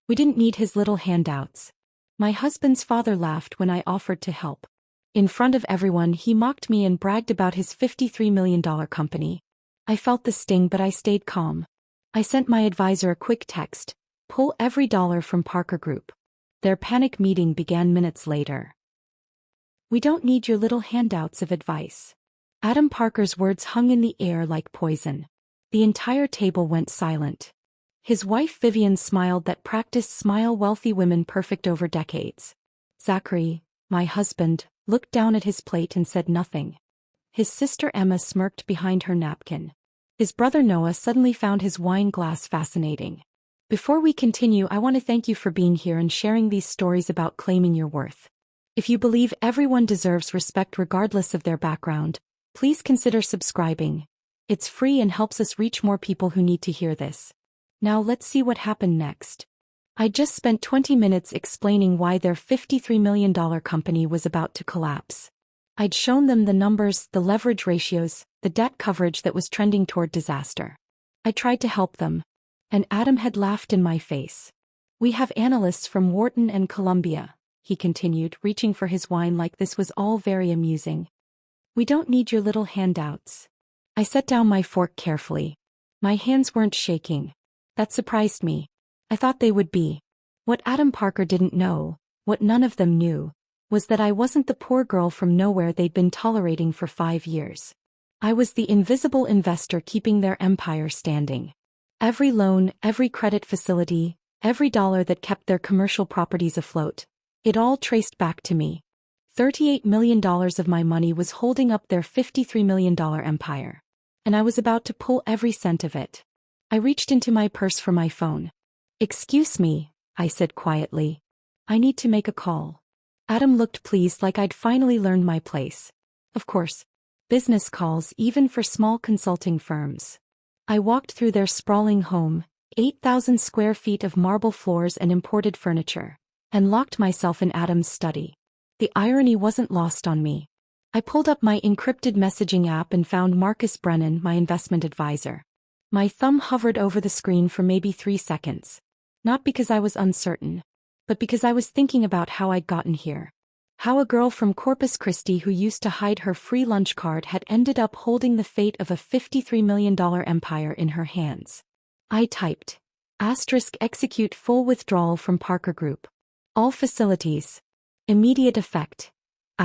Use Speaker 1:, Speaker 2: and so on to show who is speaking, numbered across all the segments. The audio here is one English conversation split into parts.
Speaker 1: We didn't need his little handouts. My husband's father laughed when I offered to help. In front of everyone, he mocked me and bragged about his $53 million company. I felt the sting, but I stayed calm. I sent my advisor a quick text: pull every dollar from Parker Group. Their panic meeting began minutes later. We don't need your little handouts of advice. Adam Parker's words hung in the air like poison. The entire table went silent. His wife Vivian smiled that practiced smile wealthy women perfect over decades. Zachary, my husband, looked down at his plate and said nothing. His sister Emma smirked behind her napkin. His brother Noah suddenly found his wine glass fascinating. Before we continue, I want to thank you for being here and sharing these stories about claiming your worth. If you believe everyone deserves respect regardless of their background, please consider subscribing. It's free and helps us reach more people who need to hear this. Now let's see what happened next. I just spent 20 minutes explaining why their $53 million company was about to collapse. I'd shown them the numbers, the leverage ratios, the debt coverage that was trending toward disaster. I tried to help them. And Adam had laughed in my face. We have analysts from Wharton and Columbia, he continued, reaching for his wine like this was all very amusing. We don't need your little handouts. I set down my fork carefully. My hands weren't shaking. That surprised me. I thought they would be. What Adam Parker didn't know, what none of them knew, was that I wasn't the poor girl from nowhere they'd been tolerating for 5 years. I was the invisible investor keeping their empire standing. Every loan, every credit facility, every dollar that kept their commercial properties afloat, it all traced back to me. $38 million of my money was holding up their $53 million empire. And I was about to pull every cent of it. I reached into my purse for my phone. Excuse me, I said quietly. I need to make a call. Adam looked pleased, like I'd finally learned my place. Of course. Business calls, even for small consulting firms. I walked through their sprawling home, 8,000 square feet of marble floors and imported furniture, and locked myself in Adam's study. The irony wasn't lost on me. I pulled up my encrypted messaging app and found Marcus Brennan, my investment advisor. My thumb hovered over the screen for maybe 3 seconds. Not because I was uncertain, but because I was thinking about how I'd gotten here. How a girl from Corpus Christi who used to hide her free lunch card had ended up holding the fate of a $53 million empire in her hands. I typed, *execute full withdrawal from Parker Group. All facilities. Immediate effect. *.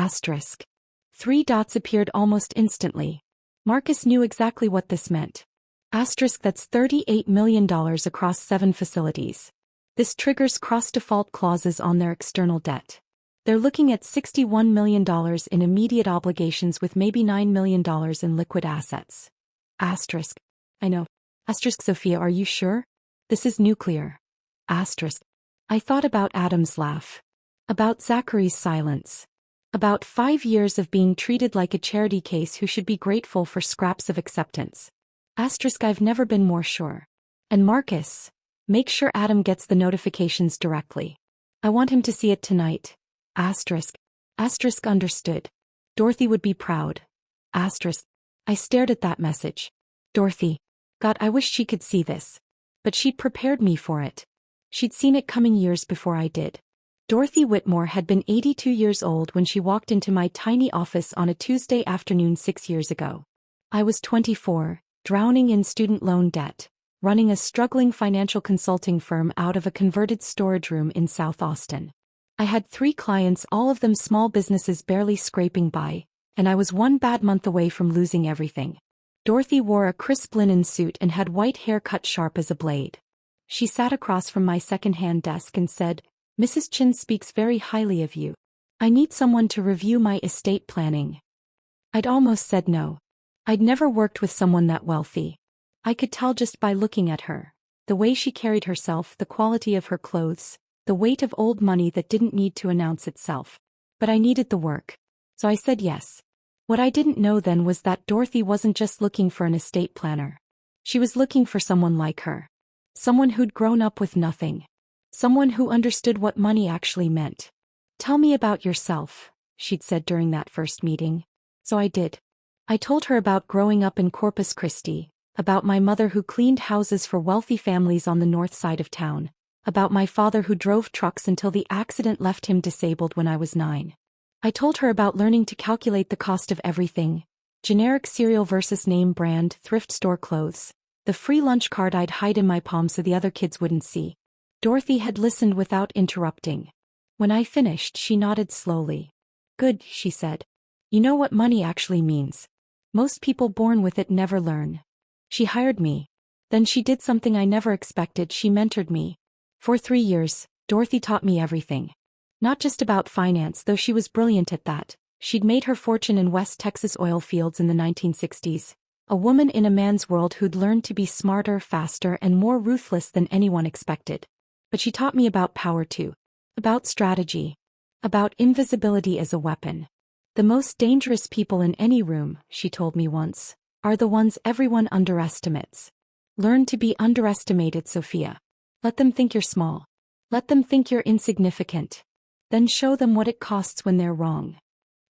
Speaker 1: 3 dots appeared almost instantly. Marcus knew exactly what this meant. That's $38 million across 7 facilities. This triggers cross-default clauses on their external debt. They're looking at $61 million in immediate obligations with maybe $9 million in liquid assets. I know. Sophia, are you sure? This is nuclear. I thought about Adam's laugh. About Zachary's silence. About 5 years of being treated like a charity case who should be grateful for scraps of acceptance. I've never been more sure. And Marcus, make sure Adam gets the notifications directly. I want him to see it tonight. Understood. Dorothy would be proud. I stared at that message. Dorothy. God, I wish she could see this. But she'd prepared me for it. She'd seen it coming years before I did. Dorothy Whitmore had been 82 years old when she walked into my tiny office on a Tuesday afternoon 6 years ago. I was 24, drowning in student loan debt, running a struggling financial consulting firm out of a converted storage room in South Austin. I had 3 clients, all of them small businesses barely scraping by, and I was 1 bad month away from losing everything. Dorothy wore a crisp linen suit and had white hair cut sharp as a blade. She sat across from my second-hand desk and said, "Mrs. Chin speaks very highly of you. I need someone to review my estate planning." I'd almost said no. I'd never worked with someone that wealthy. I could tell just by looking at her. The way she carried herself, the quality of her clothes, the weight of old money that didn't need to announce itself. But I needed the work. So I said yes. What I didn't know then was that Dorothy wasn't just looking for an estate planner. She was looking for someone like her. Someone who'd grown up with nothing. Someone who understood what money actually meant. "Tell me about yourself," she'd said during that first meeting. So I did. I told her about growing up in Corpus Christi, about my mother who cleaned houses for wealthy families on the north side of town, About my father who drove trucks until the accident left him disabled when I was 9. I told her about learning to calculate the cost of everything. Generic cereal versus name brand thrift store clothes. The free lunch card I'd hide in my palm so the other kids wouldn't see. Dorothy had listened without interrupting. When I finished, she nodded slowly. Good, she said. You know what money actually means. Most people born with it never learn. She hired me. Then she did something I never expected. She mentored me. For 3 years, Dorothy taught me everything. Not just about finance, though she was brilliant at that. She'd made her fortune in West Texas oil fields in the 1960s. A woman in a man's world who'd learned to be smarter, faster, and more ruthless than anyone expected. But she taught me about power too. About strategy. About invisibility as a weapon. The most dangerous people in any room, she told me once, are the ones everyone underestimates. Learn to be underestimated, Sophia. Let them think you're small. Let them think you're insignificant. Then show them what it costs when they're wrong.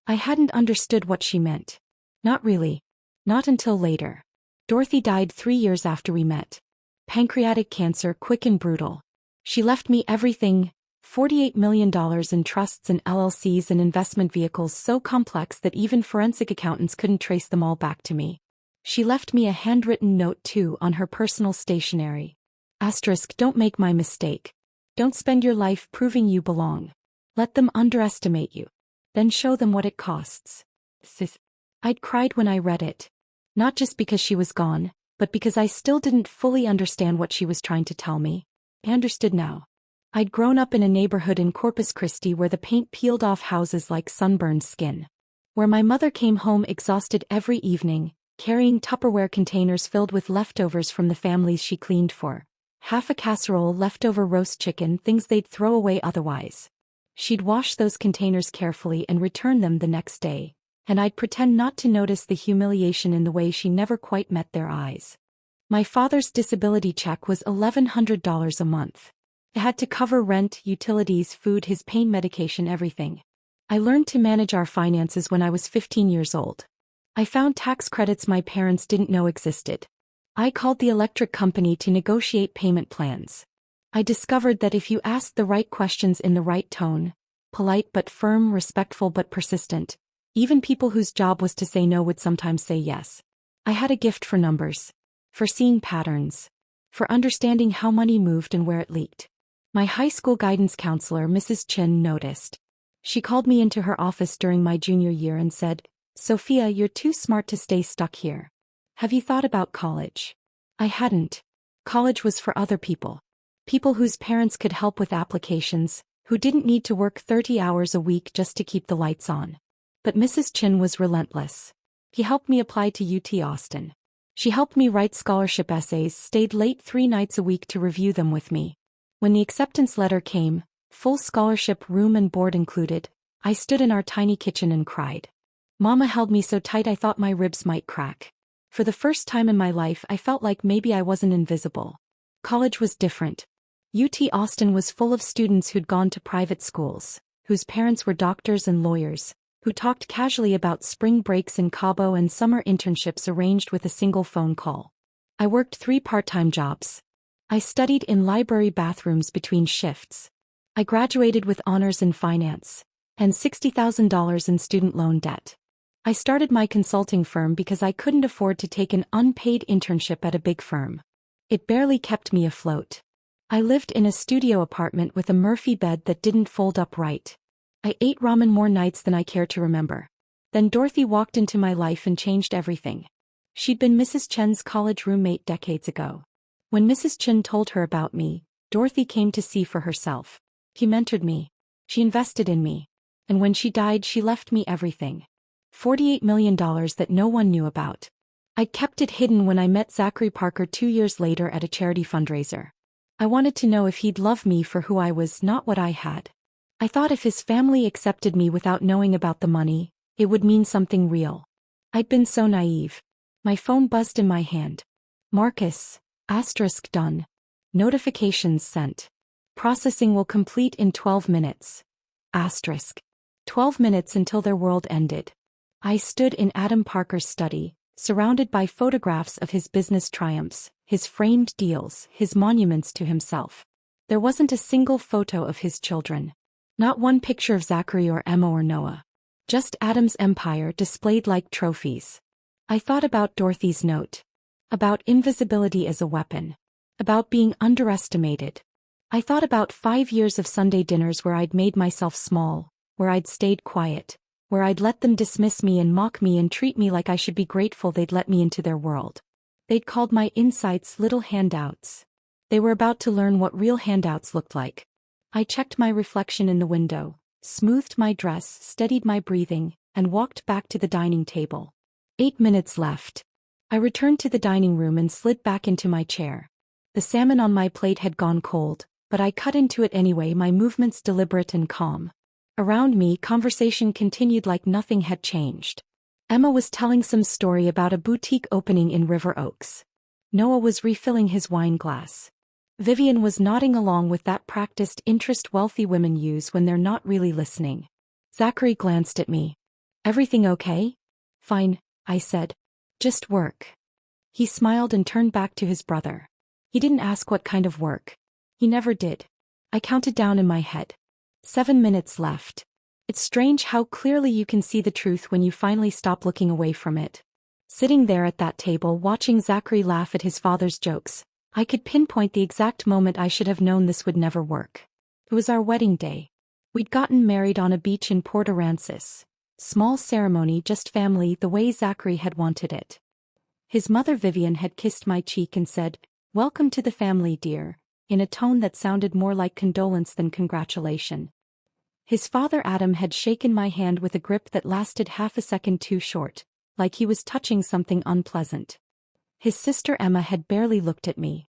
Speaker 1: I hadn't understood what she meant. Not really. Not until later. Dorothy died 3 years after we met. Pancreatic cancer, quick and brutal. She left me everything, $48 million in trusts and LLCs and investment vehicles so complex that even forensic accountants couldn't trace them all back to me. She left me a handwritten note too on her personal stationery. Asterisk, don't make my mistake. Don't spend your life proving you belong. Let them underestimate you. Then show them what it costs. Sis. I'd cried when I read it. Not just because she was gone, but because I still didn't fully understand what she was trying to tell me. I understood now. I'd grown up in a neighborhood in Corpus Christi where the paint peeled off houses like sunburned skin. Where my mother came home exhausted every evening, carrying Tupperware containers filled with leftovers from the families she cleaned for. Half a casserole, leftover roast chicken, things they'd throw away otherwise. She'd wash those containers carefully and return them the next day, and I'd pretend not to notice the humiliation in the way she never quite met their eyes. My father's disability check was $1,100 a month. It had to cover rent, utilities, food, his pain medication, everything. I learned to manage our finances when I was 15 years old. I found tax credits my parents didn't know existed. I called the electric company to negotiate payment plans. I discovered that if you asked the right questions in the right tone, polite but firm, respectful but persistent, even people whose job was to say no would sometimes say yes. I had a gift for numbers, for seeing patterns, for understanding how money moved and where it leaked. My high school guidance counselor, Mrs. Chin, noticed. She called me into her office during my junior year and said, "Sophia, you're too smart to stay stuck here. Have you thought about college?" I hadn't. College was for other people. People whose parents could help with applications, who didn't need to work 30 hours a week just to keep the lights on. But Mrs. Chin was relentless. She helped me apply to UT Austin. She helped me write scholarship essays, stayed late 3 nights a week to review them with me. When the acceptance letter came, full scholarship, room and board included, I stood in our tiny kitchen and cried. Mama held me so tight I thought my ribs might crack. For the first time in my life I felt like maybe I wasn't invisible. College was different. UT Austin was full of students who'd gone to private schools, whose parents were doctors and lawyers, who talked casually about spring breaks in Cabo and summer internships arranged with a single phone call. I worked 3 part-time jobs. I studied in library bathrooms between shifts. I graduated with honors in finance and $60,000 in student loan debt. I started my consulting firm because I couldn't afford to take an unpaid internship at a big firm. It barely kept me afloat. I lived in a studio apartment with a Murphy bed that didn't fold up right. I ate ramen more nights than I care to remember. Then Dorothy walked into my life and changed everything. She'd been Mrs. Chen's college roommate decades ago. When Mrs. Chen told her about me, Dorothy came to see for herself. She mentored me. She invested in me. And when she died, she left me everything. $48 million that no one knew about. I kept it hidden when I met Zachary Parker 2 years later at a charity fundraiser. I wanted to know if he'd love me for who I was, not what I had. I thought if his family accepted me without knowing about the money, it would mean something real. I'd been so naive. My phone buzzed in my hand. Marcus, asterisk done. Notifications sent. Processing will complete in 12 minutes. Asterisk. 12 minutes until their world ended. I stood in Adam Parker's study, surrounded by photographs of his business triumphs, his framed deals, his monuments to himself. There wasn't a single photo of his children. Not one picture of Zachary or Emma or Noah. Just Adam's empire displayed like trophies. I thought about Dorothy's note. About invisibility as a weapon. About being underestimated. I thought about 5 years of Sunday dinners where I'd made myself small, where I'd stayed quiet, where I'd let them dismiss me and mock me and treat me like I should be grateful they'd let me into their world. They'd called my insights little handouts. They were about to learn what real handouts looked like. I checked my reflection in the window, smoothed my dress, steadied my breathing, and walked back to the dining table. 8 minutes left. I returned to the dining room and slid back into my chair. The salmon on my plate had gone cold, but I cut into it anyway, my movements deliberate and calm. Around me, conversation continued like nothing had changed. Emma was telling some story about a boutique opening in River Oaks. Noah was refilling his wine glass. Vivian was nodding along with that practiced interest wealthy women use when they're not really listening. Zachary glanced at me. "Everything okay?" "Fine," I said. "Just work." He smiled and turned back to his brother. He didn't ask what kind of work. He never did. I counted down in my head. 7 minutes left. It's strange how clearly you can see the truth when you finally stop looking away from it. Sitting there at that table watching Zachary laugh at his father's jokes, I could pinpoint the exact moment I should have known this would never work. It was our wedding day. We'd gotten married on a beach in Port Aransas. Small ceremony, just family, the way Zachary had wanted it. His mother Vivian had kissed my cheek and said, "Welcome to the family, dear," in a tone that sounded more like condolence than congratulation. His father Adam had shaken my hand with a grip that lasted half a second too short, like he was touching something unpleasant. His sister Emma had barely looked at me.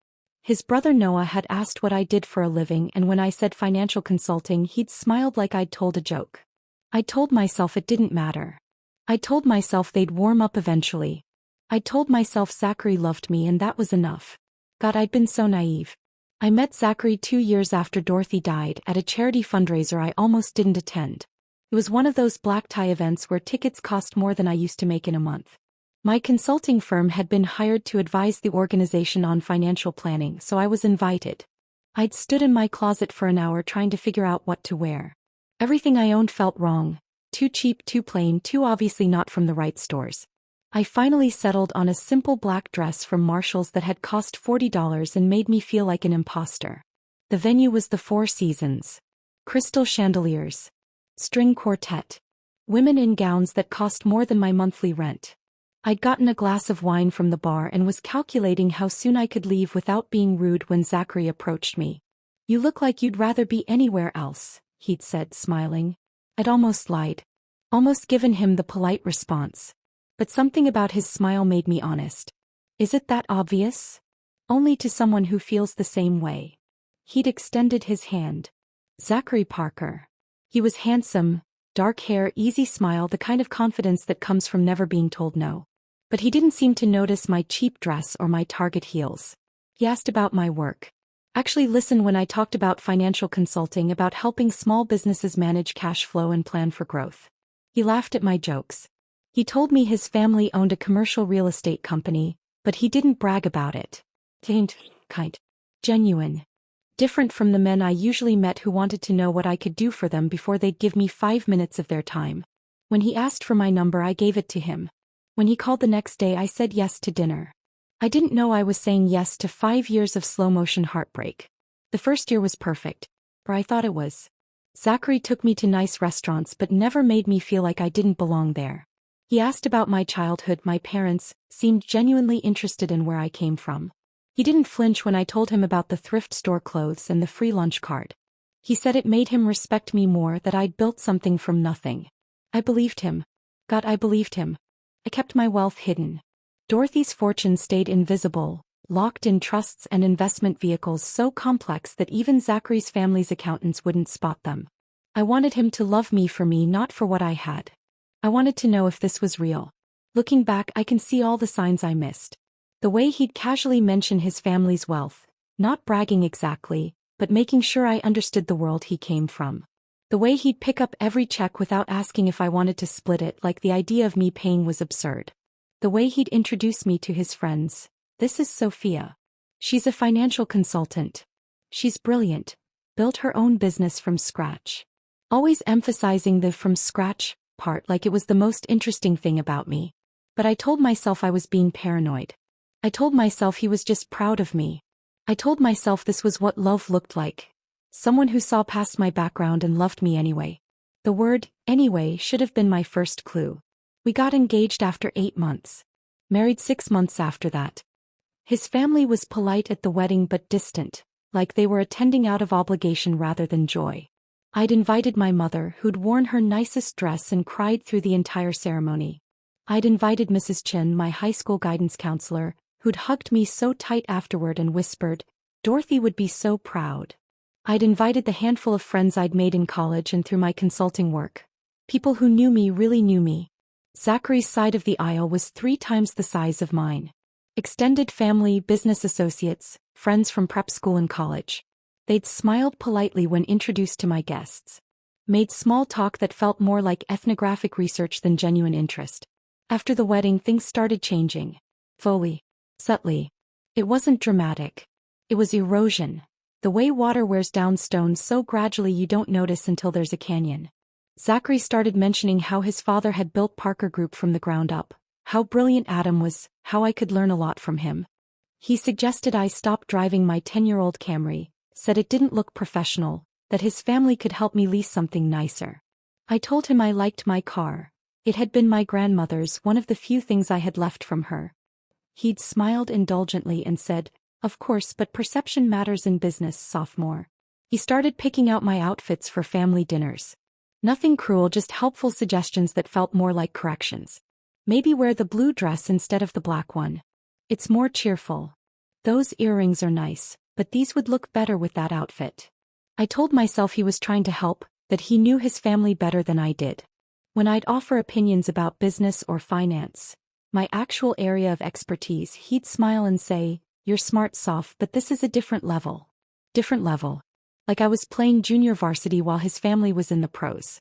Speaker 1: His brother Noah had asked what I did for a living, and when I said financial consulting, he'd smiled like I'd told a joke. I told myself it didn't matter. I told myself they'd warm up eventually. I told myself Zachary loved me and that was enough. God, I'd been so naive. I met Zachary 2 years after Dorothy died at a charity fundraiser I almost didn't attend. It was one of those black tie events where tickets cost more than I used to make in a month. My consulting firm had been hired to advise the organization on financial planning, so I was invited. I'd stood in my closet for an hour trying to figure out what to wear. Everything I owned felt wrong. Too cheap, too plain, too obviously not from the right stores. I finally settled on a simple black dress from Marshall's that had cost $40 and made me feel like an imposter. The venue was the Four Seasons. Crystal chandeliers. String quartet. Women in gowns that cost more than my monthly rent. I'd gotten a glass of wine from the bar and was calculating how soon I could leave without being rude when Zachary approached me. "You look like you'd rather be anywhere else," he'd said, smiling. I'd almost lied. Almost given him the polite response. But something about his smile made me honest. Is it that obvious? Only to someone who feels the same way. He'd extended his hand. Zachary Parker. He was handsome, dark hair, easy smile, the kind of confidence that comes from never being told no. But he didn't seem to notice my cheap dress or my Target heels. He asked about my work. Actually listened when I talked about financial consulting, about helping small businesses manage cash flow and plan for growth. He laughed at my jokes. He told me his family owned a commercial real estate company, but he didn't brag about it. Kind. Genuine. Different from the men I usually met who wanted to know what I could do for them before they'd give me 5 minutes of their time. When he asked for my number, I gave it to him. When he called the next day, I said yes to dinner. I didn't know I was saying yes to 5 years of slow-motion heartbreak. The first year was perfect, or I thought it was. Zachary took me to nice restaurants but never made me feel like I didn't belong there. He asked about my childhood, my parents, seemed genuinely interested in where I came from. He didn't flinch when I told him about the thrift store clothes and the free lunch card. He said it made him respect me more, that I'd built something from nothing. I believed him. God, I believed him. I kept my wealth hidden. Dorothy's fortune stayed invisible, locked in trusts and investment vehicles so complex that even Zachary's family's accountants wouldn't spot them. I wanted him to love me for me, not for what I had. I wanted to know if this was real. Looking back, I can see all the signs I missed. The way he'd casually mention his family's wealth, not bragging exactly, but making sure I understood the world he came from. The way he'd pick up every check without asking if I wanted to split it, like the idea of me paying was absurd. The way he'd introduce me to his friends. "This is Sophia. She's a financial consultant." She's brilliant. Built her own business from scratch. Always emphasizing the from scratch part like it was the most interesting thing about me. But I told myself I was being paranoid. I told myself he was just proud of me. I told myself this was what love looked like. Someone who saw past my background and loved me anyway. The word, anyway, should have been my first clue. We got engaged after 8 months. Married 6 months after that. His family was polite at the wedding but distant, like they were attending out of obligation rather than joy. I'd invited my mother, who'd worn her nicest dress and cried through the entire ceremony. I'd invited Mrs. Chin, my high school guidance counselor, who'd hugged me so tight afterward and whispered, "Dorothy would be so proud." I'd invited the handful of friends I'd made in college and through my consulting work. People who knew me really knew me. Zachary's side of the aisle was 3 times the size of mine. Extended family, business associates, friends from prep school and college. They'd smiled politely when introduced to my guests. Made small talk that felt more like ethnographic research than genuine interest. After the wedding, things started changing. Slowly. Subtly. It wasn't dramatic. It was erosion. The way water wears down stones so gradually you don't notice until there's a canyon. Zachary started mentioning how his father had built Parker Group from the ground up, how brilliant Adam was, how I could learn a lot from him. He suggested I stop driving my 10-year-old Camry, said it didn't look professional, that his family could help me lease something nicer. I told him I liked my car. It had been my grandmother's, one of the few things I had left from her. He'd smiled indulgently and said, "Of course, but perception matters in business, sophomore." He started picking out my outfits for family dinners. Nothing cruel, just helpful suggestions that felt more like corrections. Maybe wear the blue dress instead of the black one. It's more cheerful. Those earrings are nice, but these would look better with that outfit. I told myself he was trying to help, that he knew his family better than I did. When I'd offer opinions about business or finance, my actual area of expertise, he'd smile and say, "You're smart, Soph, but this is a different level." Different level. Like I was playing junior varsity while his family was in the pros.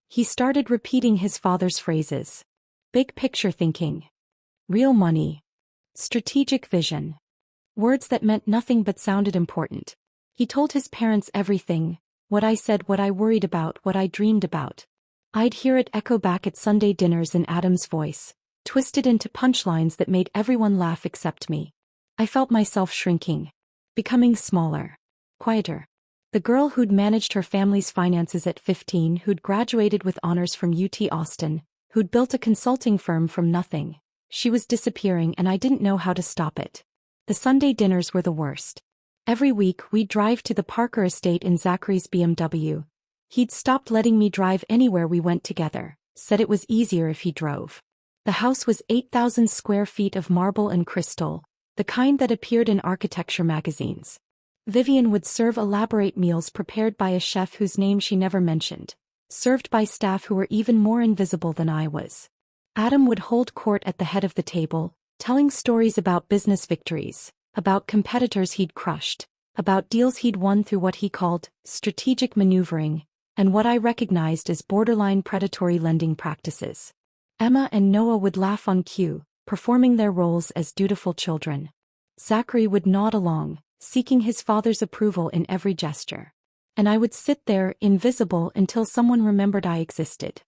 Speaker 1: He started repeating his father's phrases. Big picture thinking. Real money. Strategic vision. Words that meant nothing but sounded important. He told his parents everything, what I said, what I worried about, what I dreamed about. I'd hear it echo back at Sunday dinners in Adam's voice, twisted into punchlines that made everyone laugh except me. I felt myself shrinking. Becoming smaller. Quieter. The girl who'd managed her family's finances at 15, who'd graduated with honors from UT Austin, who'd built a consulting firm from nothing. She was disappearing and I didn't know how to stop it. The Sunday dinners were the worst. Every week we'd drive to the Parker estate in Zachary's BMW. He'd stopped letting me drive anywhere we went together, said it was easier if he drove. The house was 8,000 square feet of marble and crystal, the kind that appeared in architecture magazines. Vivian would serve elaborate meals prepared by a chef whose name she never mentioned, served by staff who were even more invisible than I was. Adam would hold court at the head of the table, telling stories about business victories, about competitors he'd crushed, about deals he'd won through what he called strategic maneuvering, and what I recognized as borderline predatory lending practices. Emma and Noah would laugh on cue, performing their roles as dutiful children. Zachary would nod along, seeking his father's approval in every gesture. And I would sit there, invisible, until someone remembered I existed.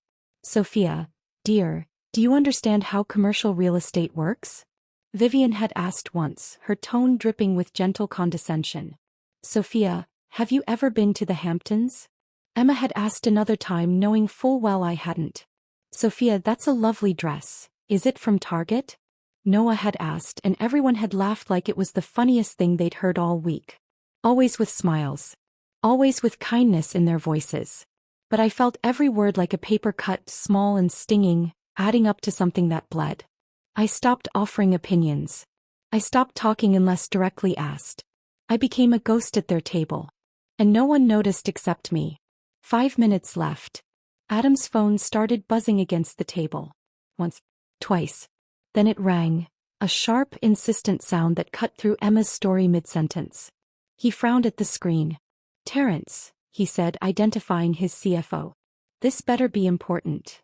Speaker 1: "Sophia, dear, do you understand how commercial real estate works?" Vivian had asked once, her tone dripping with gentle condescension. "Sophia, have you ever been to the Hamptons?" Emma had asked another time, knowing full well I hadn't. "Sophia, that's a lovely dress. Is it from Target?" Noah had asked, and everyone had laughed like it was the funniest thing they'd heard all week. Always with smiles. Always with kindness in their voices. But I felt every word like a paper cut, small and stinging, adding up to something that bled. I stopped offering opinions. I stopped talking unless directly asked. I became a ghost at their table. And no one noticed except me. 5 minutes left. Adam's phone started buzzing against the table. Once. Twice. Then it rang, a sharp, insistent sound that cut through Emma's story mid-sentence. He frowned at the screen. "Terrence," he said, identifying his CFO. "This better be important."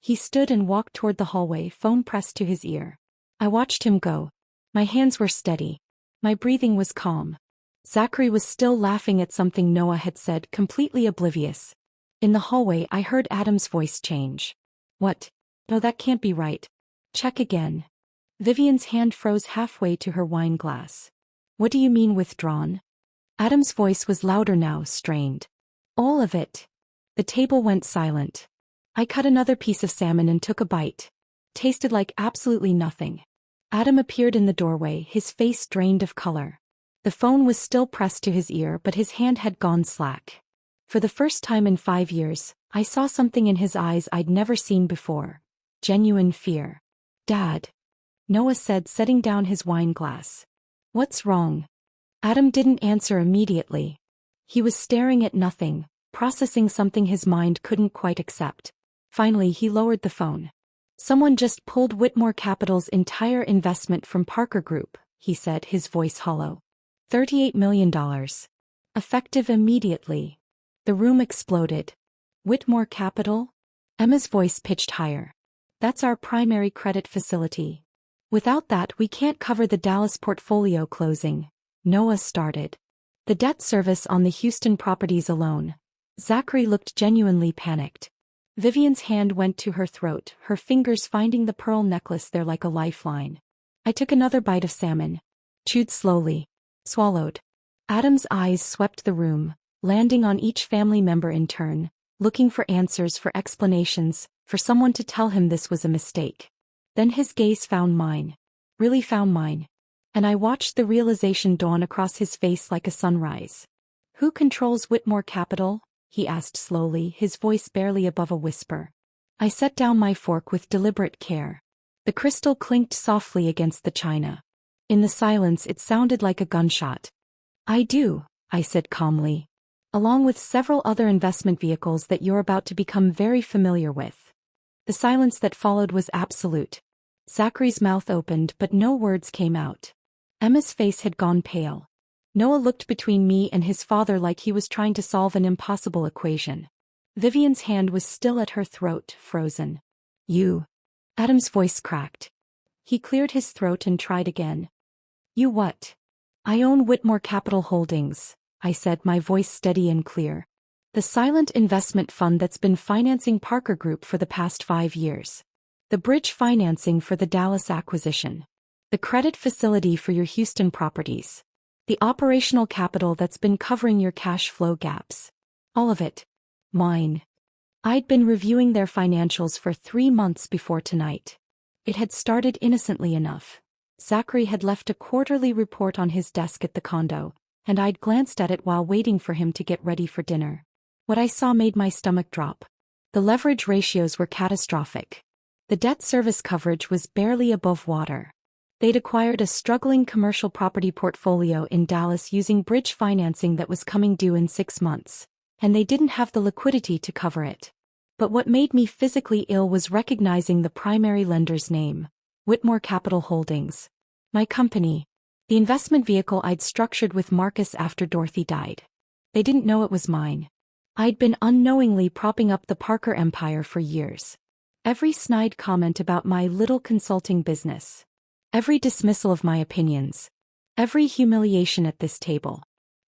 Speaker 1: He stood and walked toward the hallway, phone pressed to his ear. I watched him go. My hands were steady. My breathing was calm. Zachary was still laughing at something Noah had said, completely oblivious. In the hallway, I heard Adam's voice change. What? No, that can't be right. Check again. Vivian's hand froze halfway to her wine glass. What do you mean withdrawn? Adam's voice was louder now, strained. All of it. The table went silent. I cut another piece of salmon and took a bite. Tasted like absolutely nothing. Adam appeared in the doorway, his face drained of color. The phone was still pressed to his ear, but his hand had gone slack. For the first time in 5 years, I saw something in his eyes I'd never seen before. Genuine fear. Dad. Noah said, setting down his wine glass. What's wrong? Adam didn't answer immediately. He was staring at nothing, processing something his mind couldn't quite accept. Finally, he lowered the phone. Someone just pulled Whitmore Capital's entire investment from Parker Group, he said, his voice hollow. $38 million. Effective immediately. The room exploded. Whitmore Capital? Emma's voice pitched higher. That's our primary credit facility. Without that, we can't cover the Dallas portfolio closing. Noah started. The debt service on the Houston properties alone. Zachary looked genuinely panicked. Vivian's hand went to her throat, her fingers finding the pearl necklace there like a lifeline. I took another bite of salmon. Chewed slowly. Swallowed. Adam's eyes swept the room, landing on each family member in turn, looking for answers, for explanations, for someone to tell him this was a mistake. Then his gaze found mine. Really found mine. And I watched the realization dawn across his face like a sunrise. Who controls Whitmore Capital? He asked slowly, his voice barely above a whisper. I set down my fork with deliberate care. The crystal clinked softly against the china. In the silence, it sounded like a gunshot. I do, I said calmly. Along with several other investment vehicles that you're about to become very familiar with. The silence that followed was absolute. Zachary's mouth opened, but no words came out. Emma's face had gone pale. Noah looked between me and his father like he was trying to solve an impossible equation. Vivian's hand was still at her throat, frozen. You. Adam's voice cracked. He cleared his throat and tried again. You what? I own Whitmore Capital Holdings, I said, my voice steady and clear. The silent investment fund that's been financing Parker Group for the past 5 years. The bridge financing for the Dallas acquisition. The credit facility for your Houston properties. The operational capital that's been covering your cash flow gaps. All of it. Mine. I'd been reviewing their financials for 3 months before tonight. It had started innocently enough. Zachary had left a quarterly report on his desk at the condo, and I'd glanced at it while waiting for him to get ready for dinner. What I saw made my stomach drop. The leverage ratios were catastrophic. The debt service coverage was barely above water. They'd acquired a struggling commercial property portfolio in Dallas using bridge financing that was coming due in 6 months, and they didn't have the liquidity to cover it. But what made me physically ill was recognizing the primary lender's name, Whitmore Capital Holdings. My company. The investment vehicle I'd structured with Marcus after Dorothy died. They didn't know it was mine. I'd been unknowingly propping up the Parker empire for years. Every snide comment about my little consulting business. Every dismissal of my opinions. Every humiliation at this table.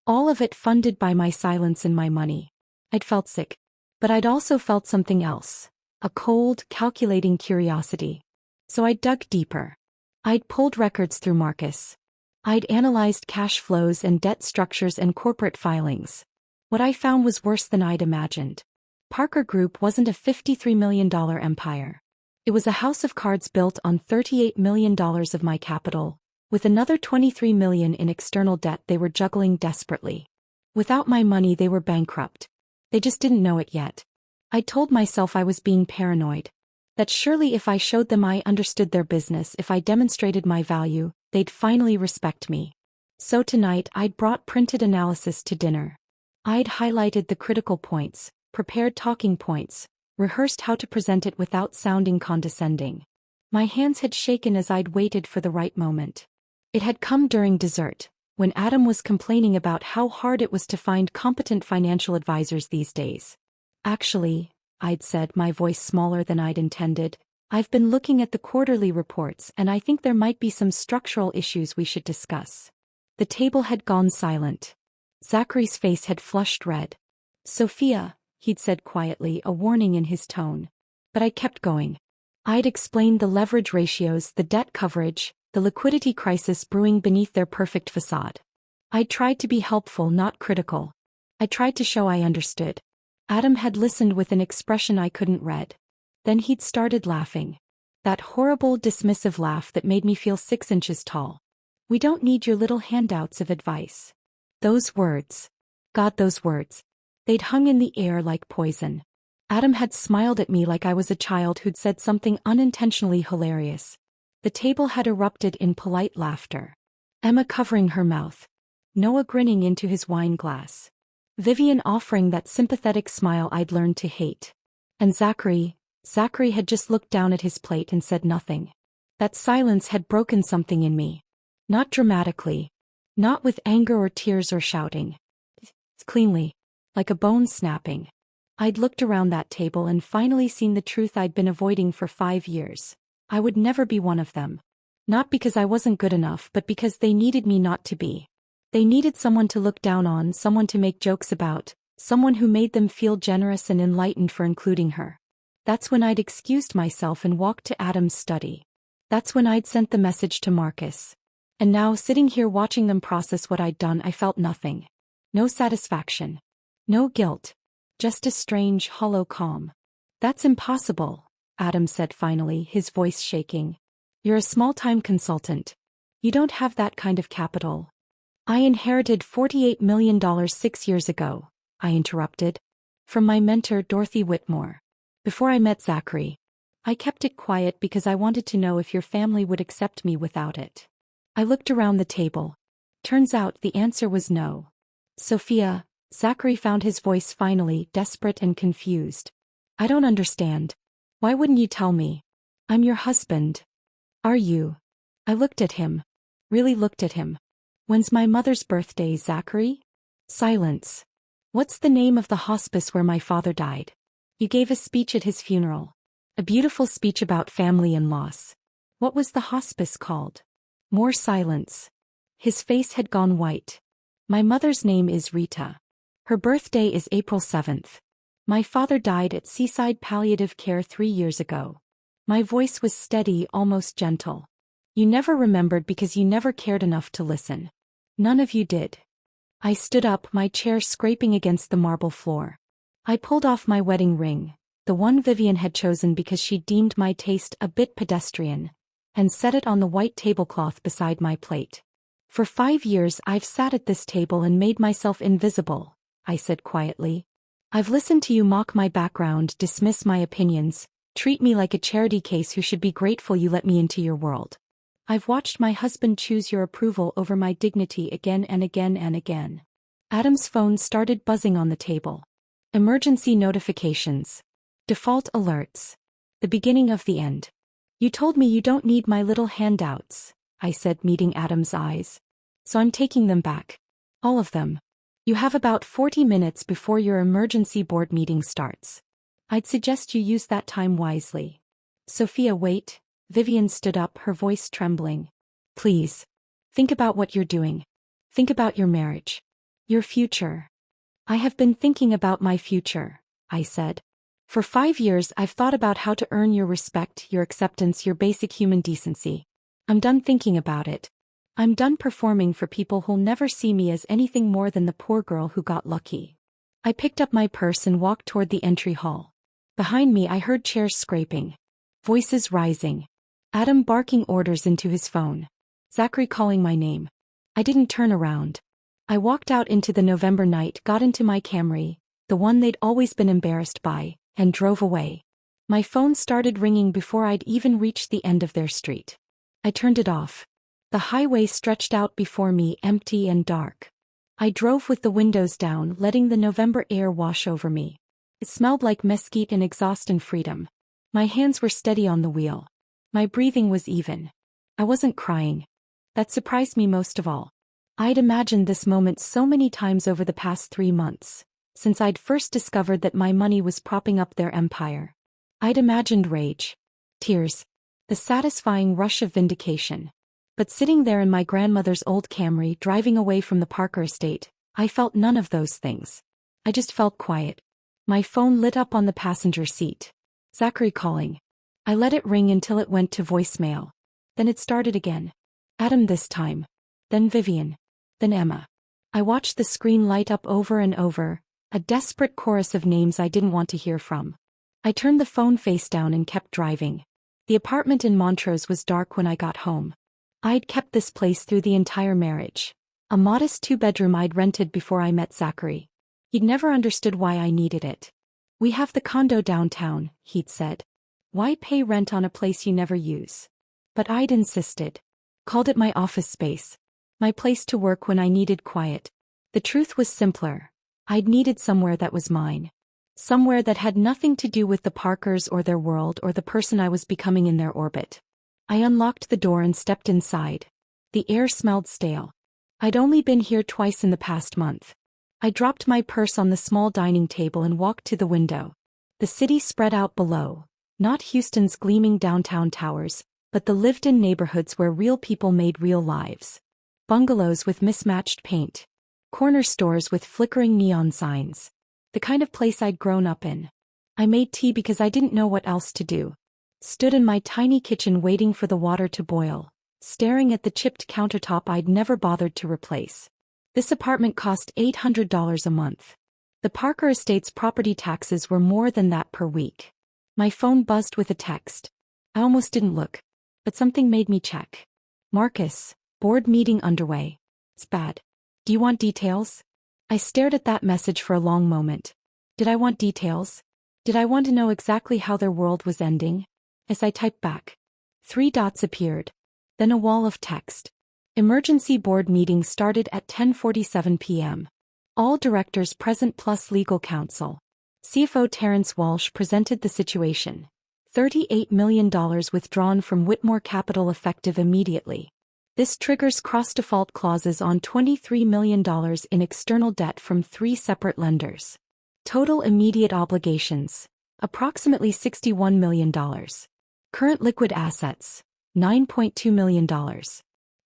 Speaker 1: All of it funded by my silence and my money. I'd felt sick. But I'd also felt something else. A cold, calculating curiosity. So I dug deeper. I'd pulled records through Marcus. I'd analyzed cash flows and debt structures and corporate filings. What I found was worse than I'd imagined. Parker Group wasn't a $53 million empire. It was a house of cards built on $38 million of my capital, with another $23 million in external debt they were juggling desperately. Without my money, they were bankrupt. They just didn't know it yet. I told myself I was being paranoid. That surely if I showed them I understood their business, if I demonstrated my value, they'd finally respect me. So tonight I'd brought printed analysis to dinner. I'd highlighted the critical points, prepared talking points, rehearsed how to present it without sounding condescending. My hands had shaken as I'd waited for the right moment. It had come during dessert, when Adam was complaining about how hard it was to find competent financial advisors these days. Actually, I'd said, my voice smaller than I'd intended, I've been looking at the quarterly reports and I think there might be some structural issues we should discuss. The table had gone silent. Zachary's face had flushed red. "Sophia," he'd said quietly, a warning in his tone. But I kept going. I'd explained the leverage ratios, the debt coverage, the liquidity crisis brewing beneath their perfect facade. I tried to be helpful, not critical. I tried to show I understood. Adam had listened with an expression I couldn't read. Then he'd started laughing. That horrible, dismissive laugh that made me feel 6 inches tall. "We don't need your little handouts of advice." Those words. God, those words. They'd hung in the air like poison. Adam had smiled at me like I was a child who'd said something unintentionally hilarious. The table had erupted in polite laughter. Emma covering her mouth. Noah grinning into his wine glass. Vivian offering that sympathetic smile I'd learned to hate. And Zachary had just looked down at his plate and said nothing. That silence had broken something in me. Not dramatically. Not with anger or tears or shouting. Cleanly. Like a bone snapping. I'd looked around that table and finally seen the truth I'd been avoiding for 5 years. I would never be one of them. Not because I wasn't good enough, but because they needed me not to be. They needed someone to look down on, someone to make jokes about, someone who made them feel generous and enlightened for including her. That's when I'd excused myself and walked to Adam's study. That's when I'd sent the message to Marcus. And now, sitting here watching them process what I'd done, I felt nothing. No satisfaction. No guilt. Just a strange, hollow calm. "That's impossible," Adam said finally, his voice shaking. "You're a small-time consultant. You don't have that kind of capital." "I inherited $48 million 6 years ago," I interrupted. "From my mentor Dorothy Whitmore. Before I met Zachary. I kept it quiet because I wanted to know if your family would accept me without it." I looked around the table. Turns out the answer was no. "Sophia," Zachary found his voice finally, desperate and confused. "I don't understand. Why wouldn't you tell me? I'm your husband." "Are you?" I looked at him. Really looked at him. "When's my mother's birthday, Zachary?" Silence. "What's the name of the hospice where my father died?" "You gave a speech at his funeral. A beautiful speech about family and loss. What was the hospice called?" More silence. His face had gone white. "My mother's name is Rita. Her birthday is April 7th. My father died at Seaside Palliative Care 3 years ago." My voice was steady, almost gentle. "You never remembered because you never cared enough to listen. None of you did." I stood up, my chair scraping against the marble floor. I pulled off my wedding ring, the one Vivian had chosen because she deemed my taste a bit pedestrian, and set it on the white tablecloth beside my plate. "For 5 years I've sat at this table and made myself invisible," I said quietly. "I've listened to you mock my background, dismiss my opinions, treat me like a charity case who should be grateful you let me into your world. I've watched my husband choose your approval over my dignity again and again and again." Adam's phone started buzzing on the table. Emergency notifications. Default alerts. The beginning of the end. "You told me you don't need my little handouts," I said, meeting Adam's eyes. "So I'm taking them back. All of them. You have about 40 minutes before your emergency board meeting starts. I'd suggest you use that time wisely." "Sophia, wait." Vivian stood up, her voice trembling. "Please. Think about what you're doing. Think about your marriage. Your future." "I have been thinking about my future," I said. "For 5 years I've thought about how to earn your respect, your acceptance, your basic human decency. I'm done thinking about it. I'm done performing for people who'll never see me as anything more than the poor girl who got lucky." I picked up my purse and walked toward the entry hall. Behind me I heard chairs scraping. Voices rising. Adam barking orders into his phone. Zachary calling my name. I didn't turn around. I walked out into the November night, got into my Camry, the one they'd always been embarrassed by, and drove away. My phone started ringing before I'd even reached the end of their street. I turned it off. The highway stretched out before me, empty and dark. I drove with the windows down, letting the November air wash over me. It smelled like mesquite and exhaust and freedom. My hands were steady on the wheel. My breathing was even. I wasn't crying. That surprised me most of all. I'd imagined this moment so many times over the past 3 months, since I'd first discovered that my money was propping up their empire. I'd imagined rage, tears, the satisfying rush of vindication. But sitting there in my grandmother's old Camry driving away from the Parker estate, I felt none of those things. I just felt quiet. My phone lit up on the passenger seat. Zachary calling. I let it ring until it went to voicemail. Then it started again. Adam this time. Then Vivian. Then Emma. I watched the screen light up over and over, a desperate chorus of names I didn't want to hear from. I turned the phone face down and kept driving. The apartment in Montrose was dark when I got home. I'd kept this place through the entire marriage. A modest 2-bedroom I'd rented before I met Zachary. He'd never understood why I needed it. "We have the condo downtown," he'd said. "Why pay rent on a place you never use?" But I'd insisted. Called it my office space. My place to work when I needed quiet. The truth was simpler. I'd needed somewhere that was mine. Somewhere that had nothing to do with the Parkers or their world or the person I was becoming in their orbit. I unlocked the door and stepped inside. The air smelled stale. I'd only been here twice in the past month. I dropped my purse on the small dining table and walked to the window. The city spread out below. Not Houston's gleaming downtown towers, but the lived-in neighborhoods where real people made real lives. Bungalows with mismatched paint. Corner stores with flickering neon signs. The kind of place I'd grown up in. I made tea because I didn't know what else to do. Stood in my tiny kitchen waiting for the water to boil, staring at the chipped countertop I'd never bothered to replace. This apartment cost $800 a month. The Parker estate's property taxes were more than that per week. My phone buzzed with a text. I almost didn't look, but something made me check. "Marcus, board meeting underway. It's bad. Do you want details?" I stared at that message for a long moment. Did I want details? Did I want to know exactly how their world was ending? As I typed back, 3 dots appeared. Then a wall of text. Emergency board meeting started at 10:47 p.m. All directors present plus legal counsel. CFO Terrence Walsh presented the situation. $38 million withdrawn from Whitmore Capital effective immediately. This triggers cross-default clauses on $23 million in external debt from 3 separate lenders. Total immediate obligations, approximately $61 million. Current liquid assets, $9.2 million.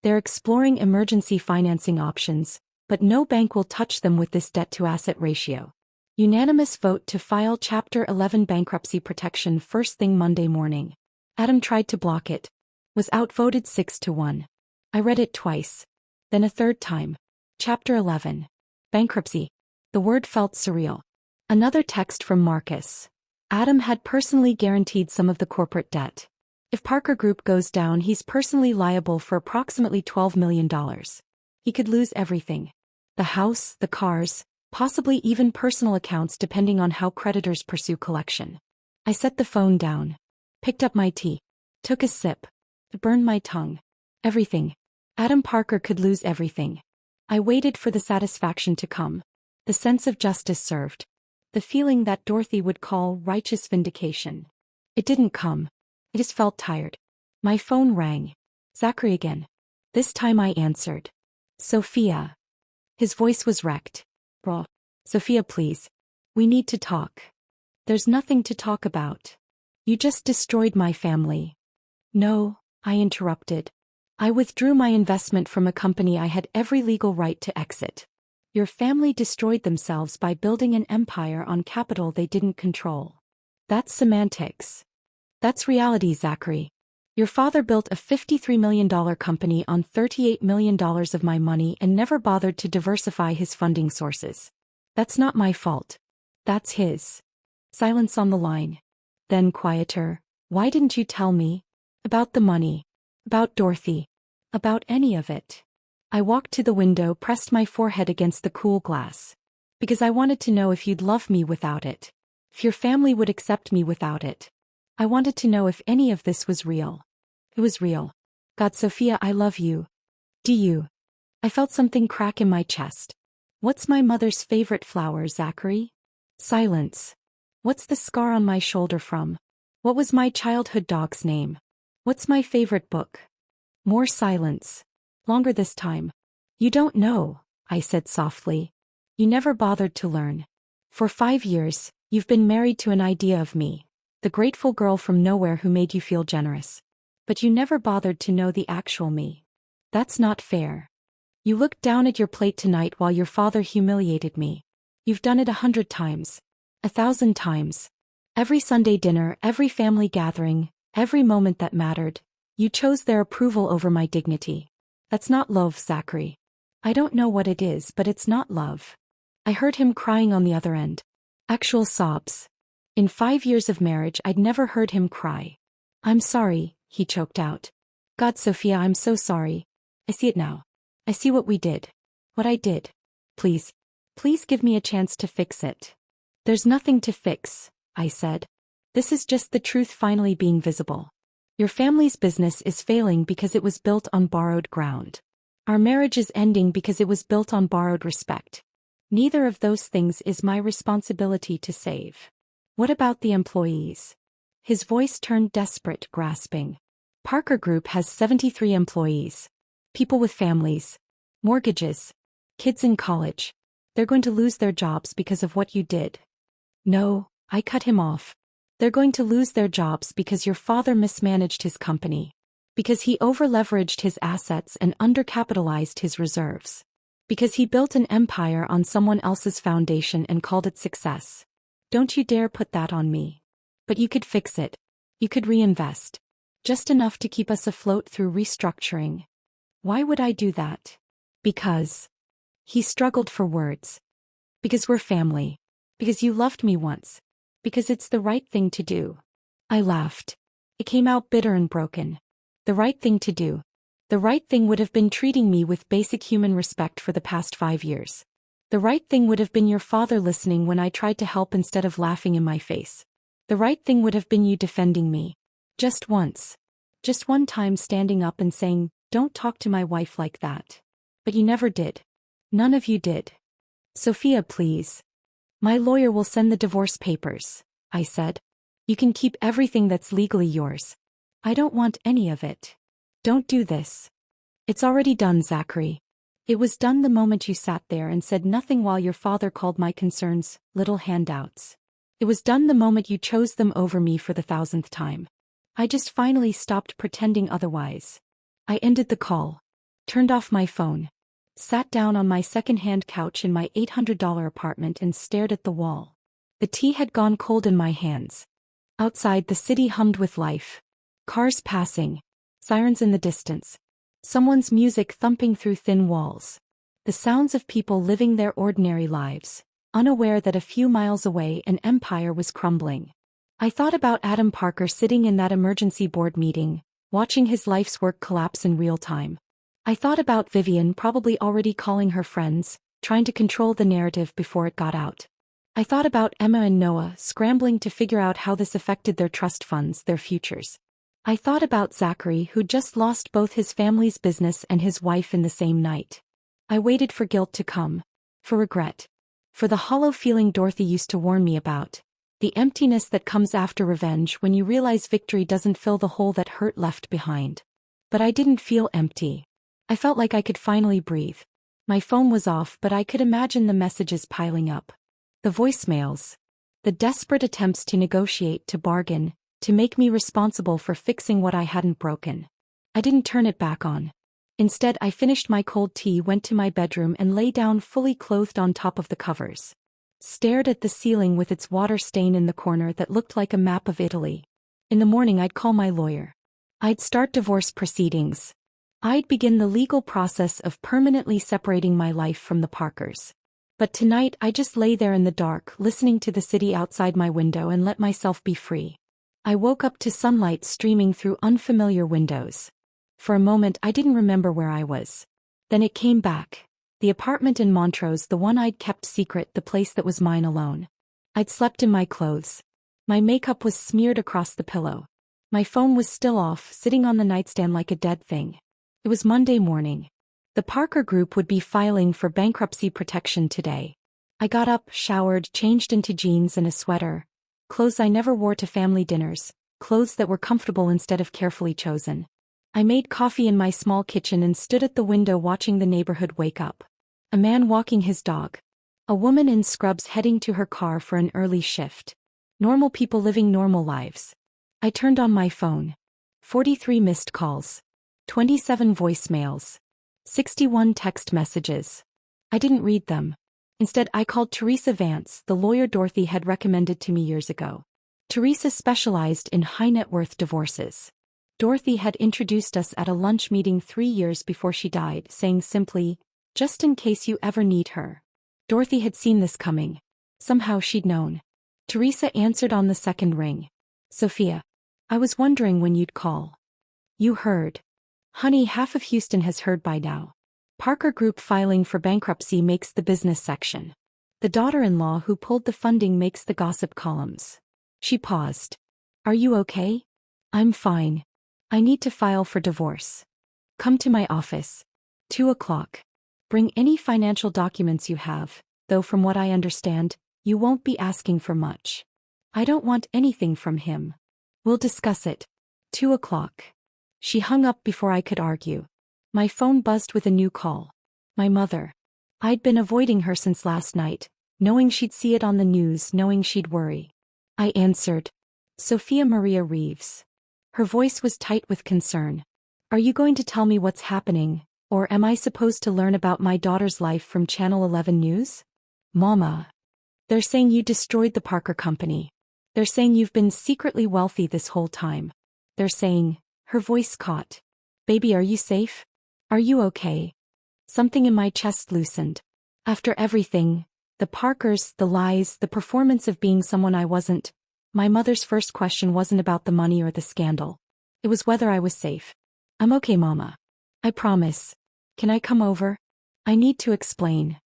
Speaker 1: They're exploring emergency financing options, but no bank will touch them with this debt-to-asset ratio. Unanimous vote to file Chapter 11 bankruptcy protection first thing Monday morning. Adam tried to block it. Was outvoted 6-1. I read it twice. Then a third time. Chapter 11. Bankruptcy. The word felt surreal. Another text from Marcus. Adam had personally guaranteed some of the corporate debt. If Parker Group goes down, he's personally liable for approximately $12 million. He could lose everything. The house, the cars, possibly even personal accounts depending on how creditors pursue collection. I set the phone down. Picked up my tea. Took a sip. It burned my tongue. Everything. Adam Parker could lose everything. I waited for the satisfaction to come. The sense of justice served. The feeling that Dorothy would call righteous vindication. It didn't come. I just felt tired. My phone rang. Zachary again. This time I answered. "Sophia." His voice was wrecked. "Bro. Sophia, please. We need to talk." "There's nothing to talk about. You just destroyed my family." "No," I interrupted. "I withdrew my investment from a company I had every legal right to exit. Your family destroyed themselves by building an empire on capital they didn't control. That's semantics. That's reality, Zachary. Your father built a $53 million company on $38 million of my money and never bothered to diversify his funding sources. That's not my fault. That's his." Silence on the line. Then quieter. "Why didn't you tell me? About the money. About Dorothy. About any of it." I walked to the window, pressed my forehead against the cool glass. "Because I wanted to know if you'd love me without it. If your family would accept me without it. I wanted to know if any of this was real." It was real. "God, Sophia, I love you. Do you?" I felt something crack in my chest. "What's my mother's favorite flower, Zachary?" Silence. "What's the scar on my shoulder from? What was my childhood dog's name? What's my favorite book?" More silence. Longer this time. "You don't know," I said softly. "You never bothered to learn. For 5 years, you've been married to an idea of me, the grateful girl from nowhere who made you feel generous. But you never bothered to know the actual me. That's not fair. You looked down at your plate tonight while your father humiliated me. You've done it 100 times. 1,000 times. Every Sunday dinner, every family gathering, every moment that mattered. You chose their approval over my dignity. That's not love, Zachary. I don't know what it is, but it's not love. I heard him crying on the other end. Actual sobs. In 5 years of marriage, I'd never heard him cry. I'm sorry, he choked out. God, Sophia, I'm so sorry. I see it now. I see what we did. What I did. Please. Please give me a chance to fix it. There's nothing to fix, I said. This is just the truth finally being visible. Your family's business is failing because it was built on borrowed ground. Our marriage is ending because it was built on borrowed respect. Neither of those things is my responsibility to save. What about the employees? His voice turned desperate, grasping. Parker Group has 73 employees. People with families. Mortgages. Kids in college. They're going to lose their jobs because of what you did. No, I cut him off. They're going to lose their jobs because your father mismanaged his company. Because he over-leveraged his assets and undercapitalized his reserves. Because he built an empire on someone else's foundation and called it success. Don't you dare put that on me. But you could fix it. You could reinvest. Just enough to keep us afloat through restructuring. Why would I do that? Because. He struggled for words. Because we're family. Because you loved me once. Because it's the right thing to do. I laughed. It came out bitter and broken. The right thing to do. The right thing would have been treating me with basic human respect for the past 5 years. The right thing would have been your father listening when I tried to help instead of laughing in my face. The right thing would have been you defending me. Just once. Just one time standing up and saying, don't talk to my wife like that. But you never did. None of you did. Sophia, please. My lawyer will send the divorce papers, I said. You can keep everything that's legally yours. I don't want any of it. Don't do this. It's already done, Zachary. It was done the moment you sat there and said nothing while your father called my concerns little handouts. It was done the moment you chose them over me for the 1,000th time. I just finally stopped pretending otherwise. I ended the call. Turned off my phone. Sat down on my second-hand couch in my $800 apartment and stared at the wall. The tea had gone cold in my hands. Outside, the city hummed with life. Cars passing. Sirens in the distance. Someone's music thumping through thin walls. The sounds of people living their ordinary lives, unaware that a few miles away an empire was crumbling. I thought about Adam Parker sitting in that emergency board meeting, watching his life's work collapse in real time. I thought about Vivian probably already calling her friends, trying to control the narrative before it got out. I thought about Emma and Noah scrambling to figure out how this affected their trust funds, their futures. I thought about Zachary, who just lost both his family's business and his wife in the same night. I waited for guilt to come. For regret. For the hollow feeling Dorothy used to warn me about. The emptiness that comes after revenge when you realize victory doesn't fill the hole that hurt left behind. But I didn't feel empty. I felt like I could finally breathe. My phone was off, but I could imagine the messages piling up. The voicemails. The desperate attempts to negotiate, to bargain, to make me responsible for fixing what I hadn't broken. I didn't turn it back on. Instead, I finished my cold tea, went to my bedroom and lay down fully clothed on top of the covers. Stared at the ceiling with its water stain in the corner that looked like a map of Italy. In the morning I'd call my lawyer. I'd start divorce proceedings. I'd begin the legal process of permanently separating my life from the Parkers. But tonight I just lay there in the dark, listening to the city outside my window and let myself be free. I woke up to sunlight streaming through unfamiliar windows. For a moment I didn't remember where I was. Then it came back. The apartment in Montrose, the one I'd kept secret, the place that was mine alone. I'd slept in my clothes. My makeup was smeared across the pillow. My phone was still off, sitting on the nightstand like a dead thing. It was Monday morning. The Parker Group would be filing for bankruptcy protection today. I got up, showered, changed into jeans and a sweater. Clothes I never wore to family dinners, clothes that were comfortable instead of carefully chosen. I made coffee in my small kitchen and stood at the window watching the neighborhood wake up. A man walking his dog. A woman in scrubs heading to her car for an early shift. Normal people living normal lives. I turned on my phone. 43 missed calls. 27 voicemails. 61 text messages. I didn't read them. Instead, I called Teresa Vance, the lawyer Dorothy had recommended to me years ago. Teresa specialized in high-net-worth divorces. Dorothy had introduced us at a lunch meeting 3 years before she died, saying simply, "Just in case you ever need her." Dorothy had seen this coming. Somehow she'd known. Teresa answered on the second ring. "Sophia. I was wondering when you'd call." "You heard." "Honey, half of Houston has heard by now. Parker Group filing for bankruptcy makes the business section. The daughter-in-law who pulled the funding makes the gossip columns." She paused. "Are you okay?" "I'm fine. I need to file for divorce. Come to my office. 2 o'clock. Bring any financial documents you have, though from what I understand, you won't be asking for much. I don't want anything from him. We'll discuss it. 2 o'clock. She hung up before I could argue. My phone buzzed with a new call. My mother. I'd been avoiding her since last night, knowing she'd see it on the news, knowing she'd worry. I answered. "Sophia Maria Reeves." Her voice was tight with concern. "Are you going to tell me what's happening, or am I supposed to learn about my daughter's life from Channel 11 News?" "Mama. They're saying you destroyed the Parker Company. They're saying you've been secretly wealthy this whole time. They're saying," her voice caught. "Baby, are you safe? Are you okay?" Something in my chest loosened. After everything, the Parkers, the lies, the performance of being someone I wasn't, my mother's first question wasn't about the money or the scandal. It was whether I was safe. "I'm okay, Mama. I promise. Can I come over? I need to explain."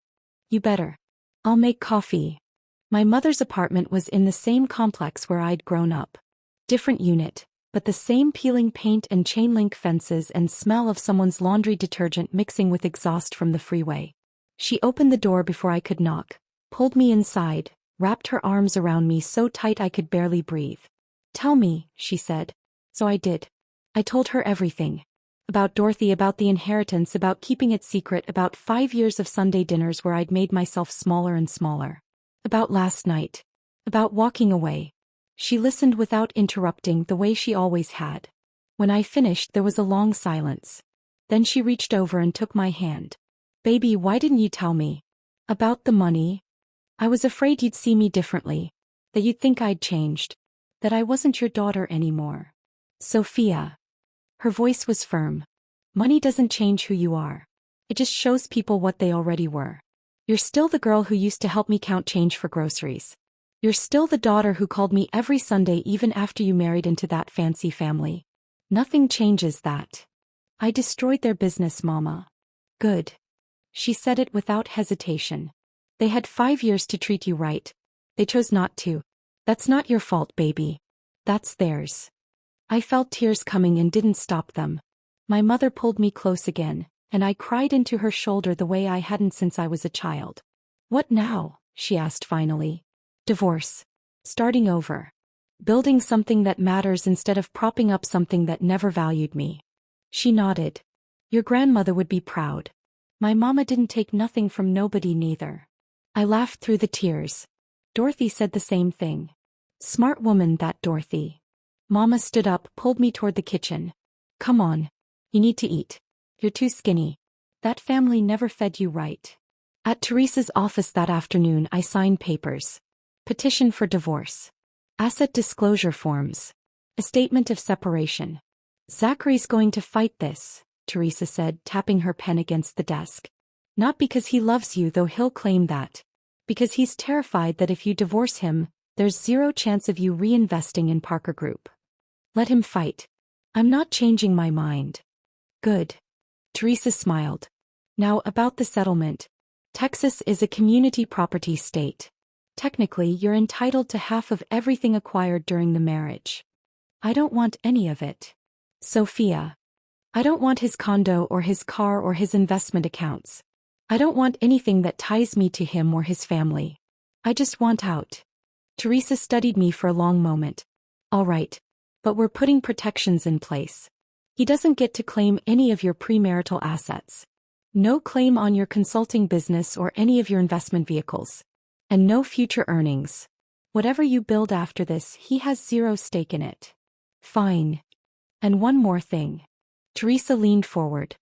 Speaker 1: "You better. I'll make coffee." My mother's apartment was in the same complex where I'd grown up. Different unit, but the same peeling paint and chain-link fences and smell of someone's laundry detergent mixing with exhaust from the freeway. She opened the door before I could knock, pulled me inside, wrapped her arms around me so tight I could barely breathe. "Tell me," she said. So I did. I told her everything. About Dorothy, about the inheritance, about keeping it secret, about 5 years of Sunday dinners where I'd made myself smaller and smaller. About last night. About walking away. She listened without interrupting, the way she always had. When I finished, there was a long silence. Then she reached over and took my hand. "Baby, why didn't you tell me? About the money? I was afraid you'd see me differently. That you'd think I'd changed. That I wasn't your daughter anymore." "Sophia." Her voice was firm. "Money doesn't change who you are. It just shows people what they already were. You're still the girl who used to help me count change for groceries. You're still the daughter who called me every Sunday even after you married into that fancy family. Nothing changes that. I destroyed their business, Mama." "Good." She said it without hesitation. "They had 5 years to treat you right. They chose not to. That's not your fault, baby. That's theirs." I felt tears coming and didn't stop them. My mother pulled me close again, and I cried into her shoulder the way I hadn't since I was a child. "What now?" she asked finally. "Divorce. Starting over. Building something that matters instead of propping up something that never valued me." She nodded. "Your grandmother would be proud. My mama didn't take nothing from nobody neither." I laughed through the tears. Dorothy said the same thing. Smart woman, that Dorothy. Mama stood up, pulled me toward the kitchen. "Come on. You need to eat. You're too skinny. That family never fed you right." At Teresa's office that afternoon, I signed papers. Petition for divorce. Asset disclosure forms. A statement of separation. "Zachary's going to fight this," Teresa said, tapping her pen against the desk. "Not because he loves you, though he'll claim that. Because he's terrified that if you divorce him, there's zero chance of you reinvesting in Parker Group. Let him fight. I'm not changing my mind." "Good." Teresa smiled. "Now about the settlement. Texas is a community property state. Technically, you're entitled to half of everything acquired during the marriage. I don't want any of it. Sophia. I don't want his condo or his car or his investment accounts. I don't want anything that ties me to him or his family. I just want out." Teresa studied me for a long moment. "All right. But we're putting protections in place. He doesn't get to claim any of your premarital assets. No claim on your consulting business or any of your investment vehicles. And no future earnings. Whatever you build after this, he has zero stake in it." "Fine. And one more thing." Teresa leaned forward.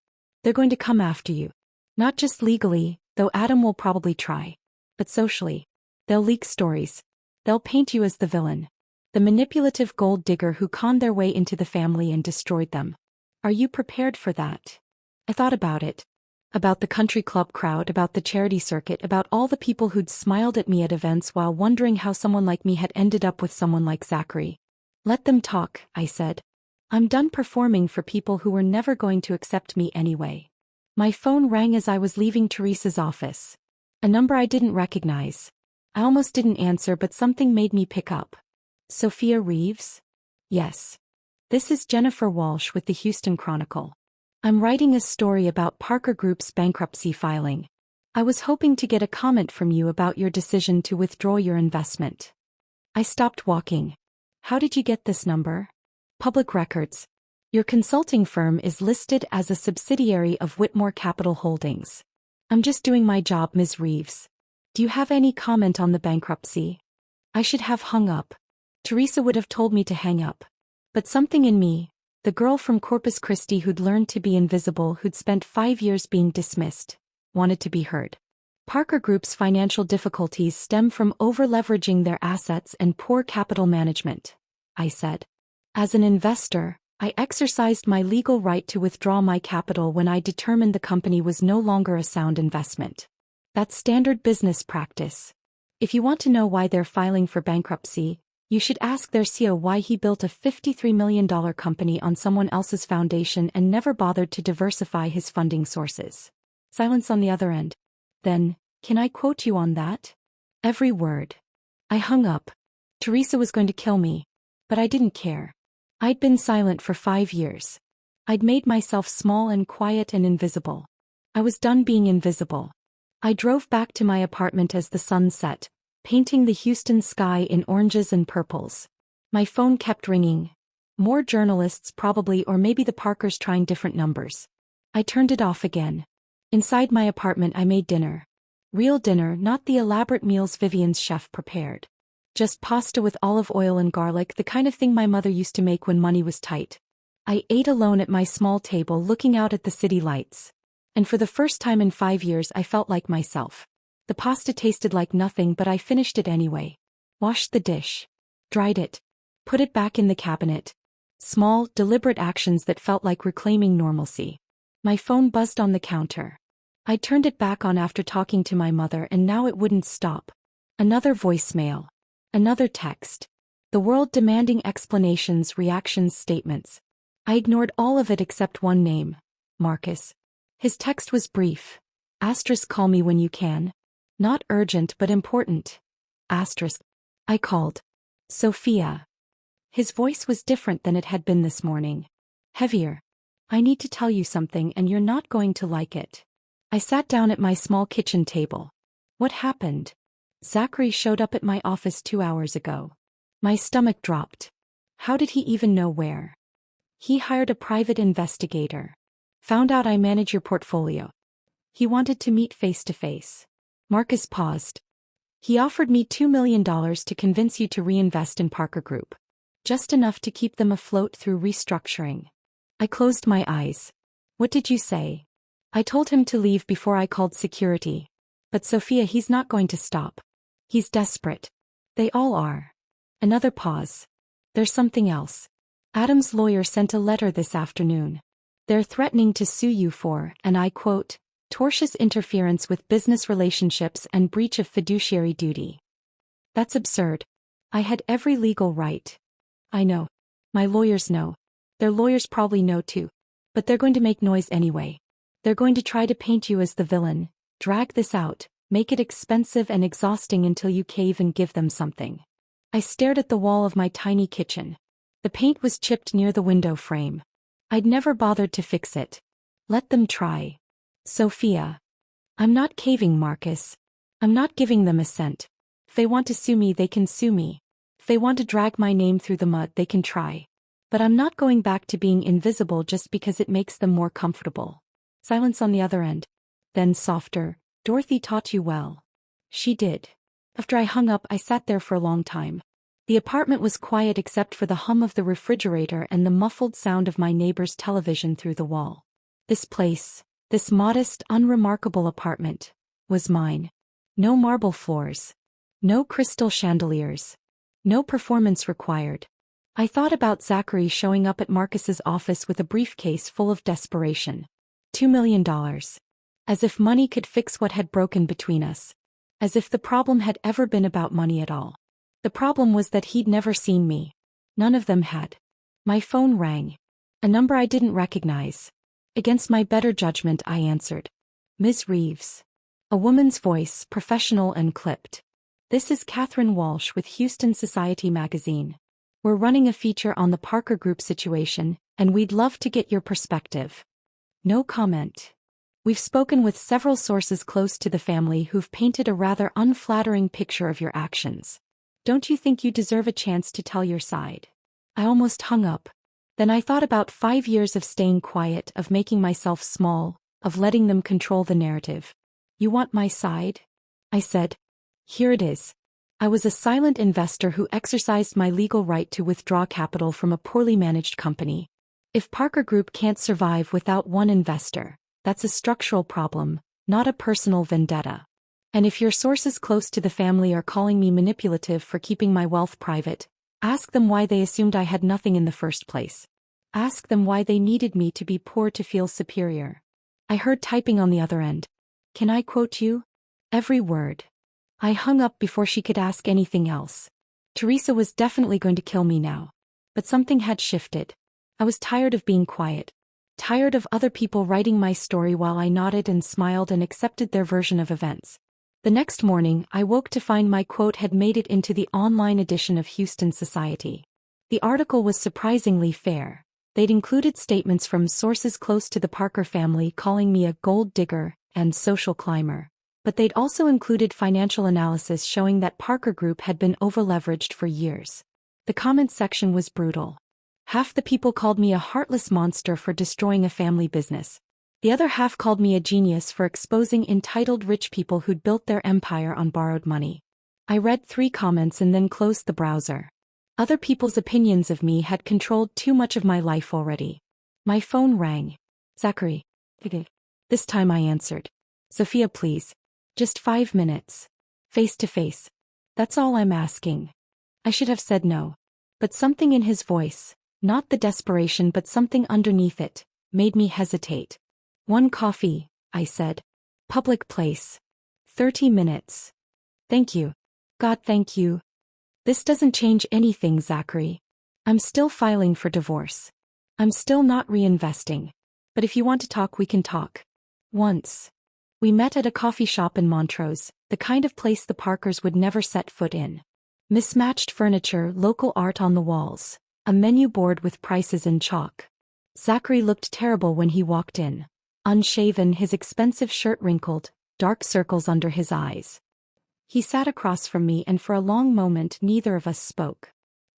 Speaker 1: They're going to come after you. Not just legally, though Adam will probably try. But socially. They'll leak stories. They'll paint you as the villain. The manipulative gold digger who conned their way into the family and destroyed them. Are you prepared for that? I thought about it. About the country club crowd, about the charity circuit, about all the people who'd smiled at me at events while wondering how someone like me had ended up with someone like Zachary. Let them talk, I said. I'm done performing for people who were never going to accept me anyway. My phone rang as I was leaving Teresa's office. A number I didn't recognize. I almost didn't answer, but something made me pick up. Sophia Reeves? Yes. This is Jennifer Walsh with the Houston Chronicle. I'm writing a story about Parker Group's bankruptcy filing. I was hoping to get a comment from you about your decision to withdraw your investment. I stopped walking. How did you get this number? Public records. Your consulting firm is listed as a subsidiary of Whitmore Capital Holdings. I'm just doing my job, Ms. Reeves. Do you have any comment on the bankruptcy? I should have hung up. Teresa would have told me to hang up. But something in me, the girl from Corpus Christi who'd learned to be invisible, who'd spent 5 years being dismissed, wanted to be heard. Parker Group's financial difficulties stem from over-leveraging their assets and poor capital management, I said. As an investor, I exercised my legal right to withdraw my capital when I determined the company was no longer a sound investment. That's standard business practice. If you want to know why they're filing for bankruptcy, you should ask their CEO why he built a $53 million company on someone else's foundation and never bothered to diversify his funding sources. Silence on the other end. Then, can I quote you on that? Every word. I hung up. Teresa was going to kill me. But I didn't care. I'd been silent for 5 years. I'd made myself small and quiet and invisible. I was done being invisible. I drove back to my apartment as the sun set, painting the Houston sky in oranges and purples. My phone kept ringing. More journalists probably, or maybe the Parkers trying different numbers. I turned it off again. Inside my apartment I made dinner. Real dinner, not the elaborate meals Vivian's chef prepared. Just pasta with olive oil and garlic, the kind of thing my mother used to make when money was tight. I ate alone at my small table looking out at the city lights. And for the first time in 5 years I felt like myself. The pasta tasted like nothing, but I finished it anyway. Washed the dish. Dried it. Put it back in the cabinet. Small, deliberate actions that felt like reclaiming normalcy. My phone buzzed on the counter. I turned it back on after talking to my mother, and now it wouldn't stop. Another voicemail. Another text. The world demanding explanations, reactions, statements. I ignored all of it except one name. Marcus. His text was brief. Asterisk, call me when you can. Not urgent but important. Asterisk. I called. Sophia. His voice was different than it had been this morning. Heavier. I need to tell you something and you're not going to like it. I sat down at my small kitchen table. What happened? Zachary showed up at my office 2 hours ago. My stomach dropped. How did he even know where? He hired a private investigator. Found out I manage your portfolio. He wanted to meet face to face. Marcus paused. He offered me $2 million to convince you to reinvest in Parker Group. Just enough to keep them afloat through restructuring. I closed my eyes. What did you say? I told him to leave before I called security. But Sophia, he's not going to stop. He's desperate. They all are. Another pause. There's something else. Adam's lawyer sent a letter this afternoon. They're threatening to sue you for, and I quote, tortious interference with business relationships and breach of fiduciary duty. That's absurd. I had every legal right. I know. My lawyers know. Their lawyers probably know too. But they're going to make noise anyway. They're going to try to paint you as the villain, drag this out, make it expensive and exhausting until you cave and give them something. I stared at the wall of my tiny kitchen. The paint was chipped near the window frame. I'd never bothered to fix it. Let them try. Sophia. I'm not caving, Marcus. I'm not giving them a cent. If they want to sue me, they can sue me. If they want to drag my name through the mud, they can try. But I'm not going back to being invisible just because it makes them more comfortable. Silence on the other end. Then softer. Dorothy taught you well. She did. After I hung up, I sat there for a long time. The apartment was quiet except for the hum of the refrigerator and the muffled sound of my neighbor's television through the wall. This place, This modest, unremarkable apartment was mine. No marble floors. No crystal chandeliers. No performance required. I thought about Zachary showing up at Marcus's office with a briefcase full of desperation. $2 million. As if money could fix what had broken between us. As if the problem had ever been about money at all. The problem was that he'd never seen me. None of them had. My phone rang. A number I didn't recognize. Against my better judgment, I answered. Ms. Reeves. A woman's voice, professional and clipped. This is Catherine Walsh with Houston Society magazine. We're running a feature on the Parker Group situation, and we'd love to get your perspective. No comment. We've spoken with several sources close to the family who've painted a rather unflattering picture of your actions. Don't you think you deserve a chance to tell your side? I almost hung up. Then I thought about 5 years of staying quiet, of making myself small, of letting them control the narrative. You want my side? I said. Here it is. I was a silent investor who exercised my legal right to withdraw capital from a poorly managed company. If Parker Group can't survive without one investor, that's a structural problem, not a personal vendetta. And if your sources close to the family are calling me manipulative for keeping my wealth private, ask them why they assumed I had nothing in the first place. Ask them why they needed me to be poor to feel superior. I heard typing on the other end. Can I quote you? Every word. I hung up before she could ask anything else. Teresa was definitely going to kill me now. But something had shifted. I was tired of being quiet. Tired of other people writing my story while I nodded and smiled and accepted their version of events. The next morning, I woke to find my quote had made it into the online edition of Houston Society. The article was surprisingly fair. They'd included statements from sources close to the Parker family calling me a gold digger and social climber. But they'd also included financial analysis showing that Parker Group had been overleveraged for years. The comments section was brutal. Half the people called me a heartless monster for destroying a family business. The other half called me a genius for exposing entitled rich people who'd built their empire on borrowed money. I read 3 comments and then closed the browser. Other people's opinions of me had controlled too much of my life already. My phone rang. Zachary. This time I answered. Sophia, please. Just 5 minutes. Face to face. That's all I'm asking. I should have said no. But something in his voice, not the desperation but something underneath it, made me hesitate. 1 coffee, I said. Public place. 30 minutes. Thank you. God, thank you. This doesn't change anything, Zachary. I'm still filing for divorce. I'm still not reinvesting. But if you want to talk, we can talk. Once. We met at a coffee shop in Montrose, the kind of place the Parkers would never set foot in. Mismatched furniture, local art on the walls, a menu board with prices in chalk. Zachary looked terrible when he walked in. Unshaven, his expensive shirt wrinkled, dark circles under his eyes. He sat across from me and for a long moment neither of us spoke.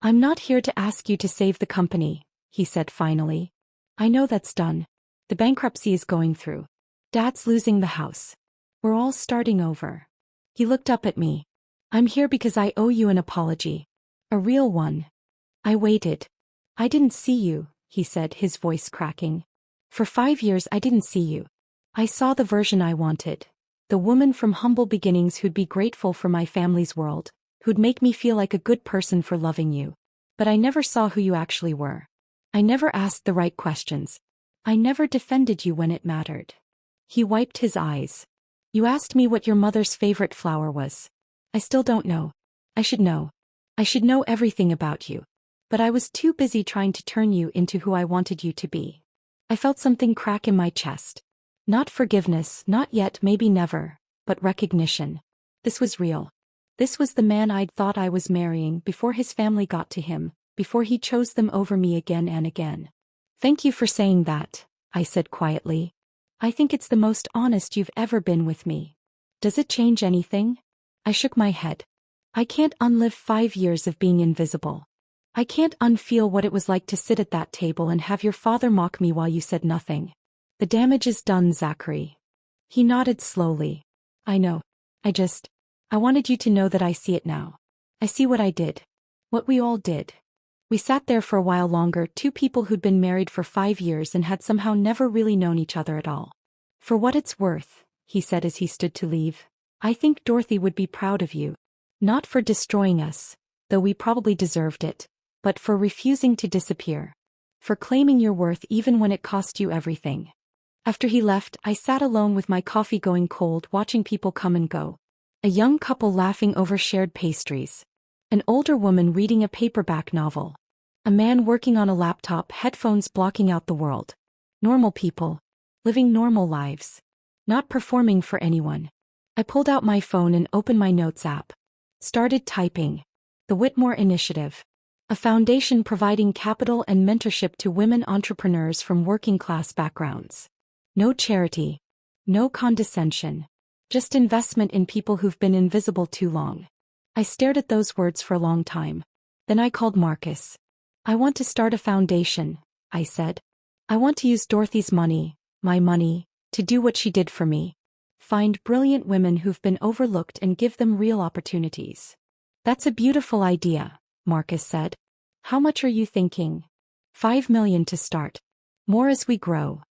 Speaker 1: I'm not here to ask you to save the company, he said finally. I know that's done. The bankruptcy is going through. Dad's losing the house. We're all starting over. He looked up at me. I'm here because I owe you an apology. A real one. I waited. I didn't see you, he said, his voice cracking. For 5 years I didn't see you. I saw the version I wanted. The woman from humble beginnings who'd be grateful for my family's world, who'd make me feel like a good person for loving you. But I never saw who you actually were. I never asked the right questions. I never defended you when it mattered. He wiped his eyes. You asked me what your mother's favorite flower was. I still don't know. I should know. I should know everything about you. But I was too busy trying to turn you into who I wanted you to be. I felt something crack in my chest. Not forgiveness, not yet, maybe never, but recognition. This was real. This was the man I'd thought I was marrying before his family got to him, before he chose them over me again and again. Thank you for saying that, I said quietly. I think it's the most honest you've ever been with me. Does it change anything? I shook my head. I can't unlive 5 years of being invisible. I can't unfeel what it was like to sit at that table and have your father mock me while you said nothing. The damage is done, Zachary. He nodded slowly. I know. I wanted you to know that I see it now. I see what I did. What we all did. We sat there for a while longer, 2 people who'd been married for 5 years and had somehow never really known each other at all. For what it's worth, he said as he stood to leave, I think Dorothy would be proud of you. Not for destroying us, though we probably deserved it, but for refusing to disappear. For claiming your worth even when it cost you everything. After he left, I sat alone with my coffee going cold, watching people come and go. A young couple laughing over shared pastries. An older woman reading a paperback novel. A man working on a laptop, headphones blocking out the world. Normal people. Living normal lives. Not performing for anyone. I pulled out my phone and opened my notes app. Started typing. The Whitmore Initiative. A foundation providing capital and mentorship to women entrepreneurs from working-class backgrounds. No charity. No condescension. Just investment in people who've been invisible too long. I stared at those words for a long time. Then I called Marcus. I want to start a foundation, I said. I want to use Dorothy's money, my money, to do what she did for me. Find brilliant women who've been overlooked and give them real opportunities. That's a beautiful idea, Marcus said. How much are you thinking? 5 million to start. More as we grow.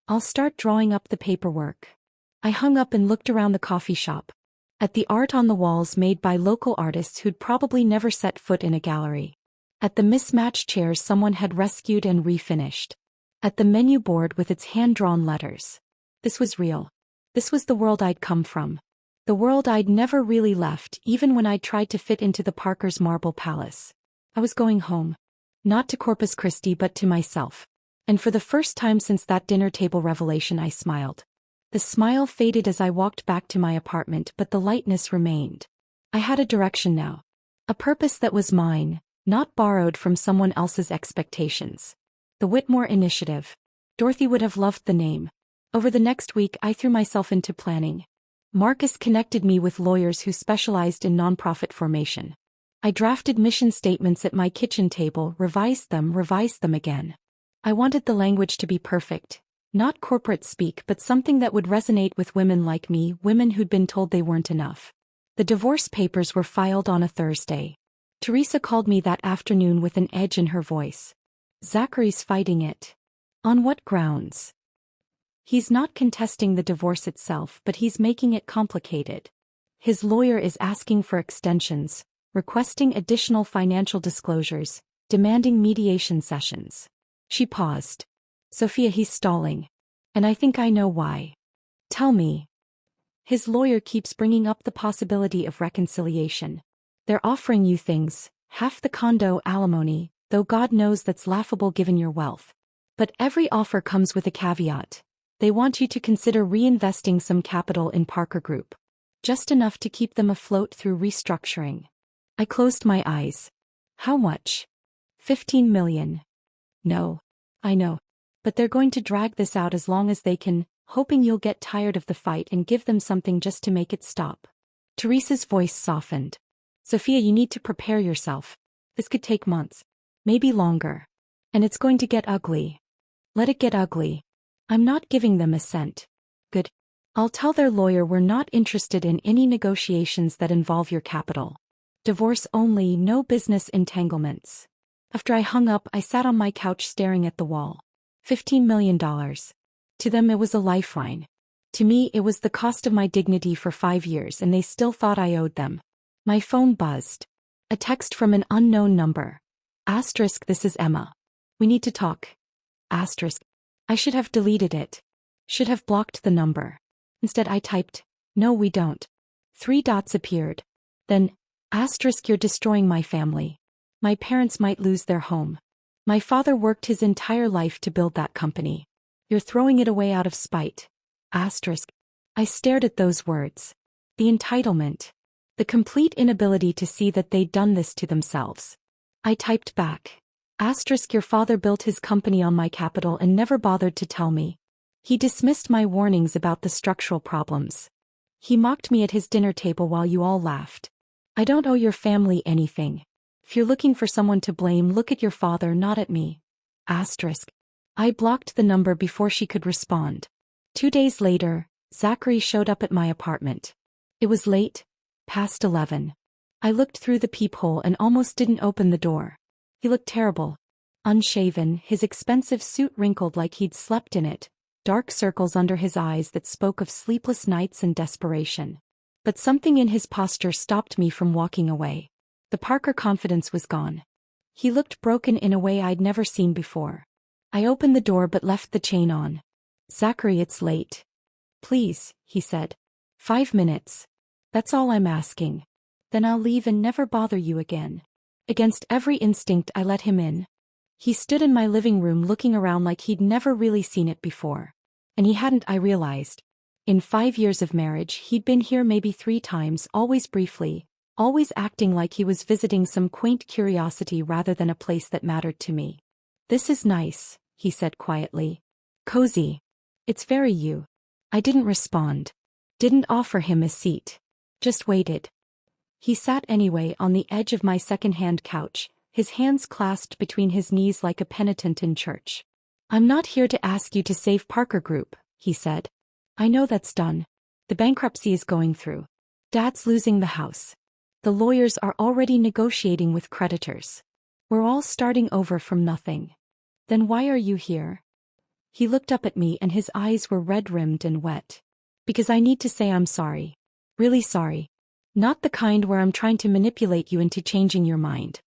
Speaker 1: I'll start drawing up the paperwork. I hung up and looked around the coffee shop. At the art on the walls made by local artists who'd probably never set foot in a gallery. At the mismatched chairs someone had rescued and refinished. At the menu board with its hand-drawn letters. This was real. This was the world I'd come from. The world I'd never really left, even when I'd tried to fit into the Parkers' marble palace. I was going home. Not to Corpus Christi but to myself. And for the first time since that dinner table revelation I smiled. The smile faded as I walked back to my apartment, but the lightness remained. I had a direction now. A purpose that was mine, not borrowed from someone else's expectations. The Whitmore Initiative. Dorothy would have loved the name. Over the next week I threw myself into planning. Marcus connected me with lawyers who specialized in nonprofit formation. I drafted mission statements at my kitchen table, revised them again. I wanted the language to be perfect. Not corporate speak but something that would resonate with women like me, women who'd been told they weren't enough. The divorce papers were filed on a Thursday. Teresa called me that afternoon with an edge in her voice. Zachary's fighting it. On what grounds? He's not contesting the divorce itself, but he's making it complicated. His lawyer is asking for extensions, requesting additional financial disclosures, demanding mediation sessions. She paused. Sophia, he's stalling. And I think I know why. Tell me. His lawyer keeps bringing up the possibility of reconciliation. They're offering you things, half the condo, alimony, though God knows that's laughable given your wealth. But every offer comes with a caveat. They want you to consider reinvesting some capital in Parker Group. Just enough to keep them afloat through restructuring. I closed my eyes. How much? 15 million. No. I know. But they're going to drag this out as long as they can, hoping you'll get tired of the fight and give them something just to make it stop. Teresa's voice softened. Sophia, you need to prepare yourself. This could take months. Maybe longer. And it's going to get ugly. Let it get ugly. I'm not giving them a cent. Good. I'll tell their lawyer we're not interested in any negotiations that involve your capital. Divorce only, no business entanglements. After I hung up, I sat on my couch staring at the wall. $15 million. To them it was a lifeline. To me it was the cost of my dignity for 5 years and they still thought I owed them. My phone buzzed. A text from an unknown number. Asterisk, this is Emma. We need to talk. Asterisk. I should have deleted it. Should have blocked the number. Instead I typed, no we don't. 3 dots appeared. Then, asterisk, you're destroying my family. My parents might lose their home. My father worked his entire life to build that company. You're throwing it away out of spite. Asterisk. I stared at those words. The entitlement. The complete inability to see that they'd done this to themselves. I typed back. Asterisk, your father built his company on my capital and never bothered to tell me. He dismissed my warnings about the structural problems. He mocked me at his dinner table while you all laughed. I don't owe your family anything. If you're looking for someone to blame, look at your father, not at me. Asterisk. I blocked the number before she could respond. 2 days later, Zachary showed up at my apartment. It was late, past 11. I looked through the peephole and almost didn't open the door. He looked terrible. Unshaven, his expensive suit wrinkled like he'd slept in it, dark circles under his eyes that spoke of sleepless nights and desperation. But something in his posture stopped me from walking away. The Parker confidence was gone. He looked broken in a way I'd never seen before. I opened the door but left the chain on. "Zachary, it's late. Please," he said. "5 minutes. That's all I'm asking. Then I'll leave and never bother you again." Against every instinct I let him in. He stood in my living room looking around like he'd never really seen it before. And he hadn't, I realized. In 5 years of marriage, he'd been here maybe 3 times, always briefly, always acting like he was visiting some quaint curiosity rather than a place that mattered to me. "This is nice," he said quietly. "Cozy. It's very you." I didn't respond. Didn't offer him a seat. Just waited. He sat anyway on the edge of my second-hand couch, his hands clasped between his knees like a penitent in church. "I'm not here to ask you to save Parker Group," he said. "I know that's done. The bankruptcy is going through. Dad's losing the house. The lawyers are already negotiating with creditors. We're all starting over from nothing. Then why are you here?" He looked up at me and his eyes were red-rimmed and wet. "Because I need to say I'm sorry. Really sorry. Not the kind where I'm trying to manipulate you into changing your mind.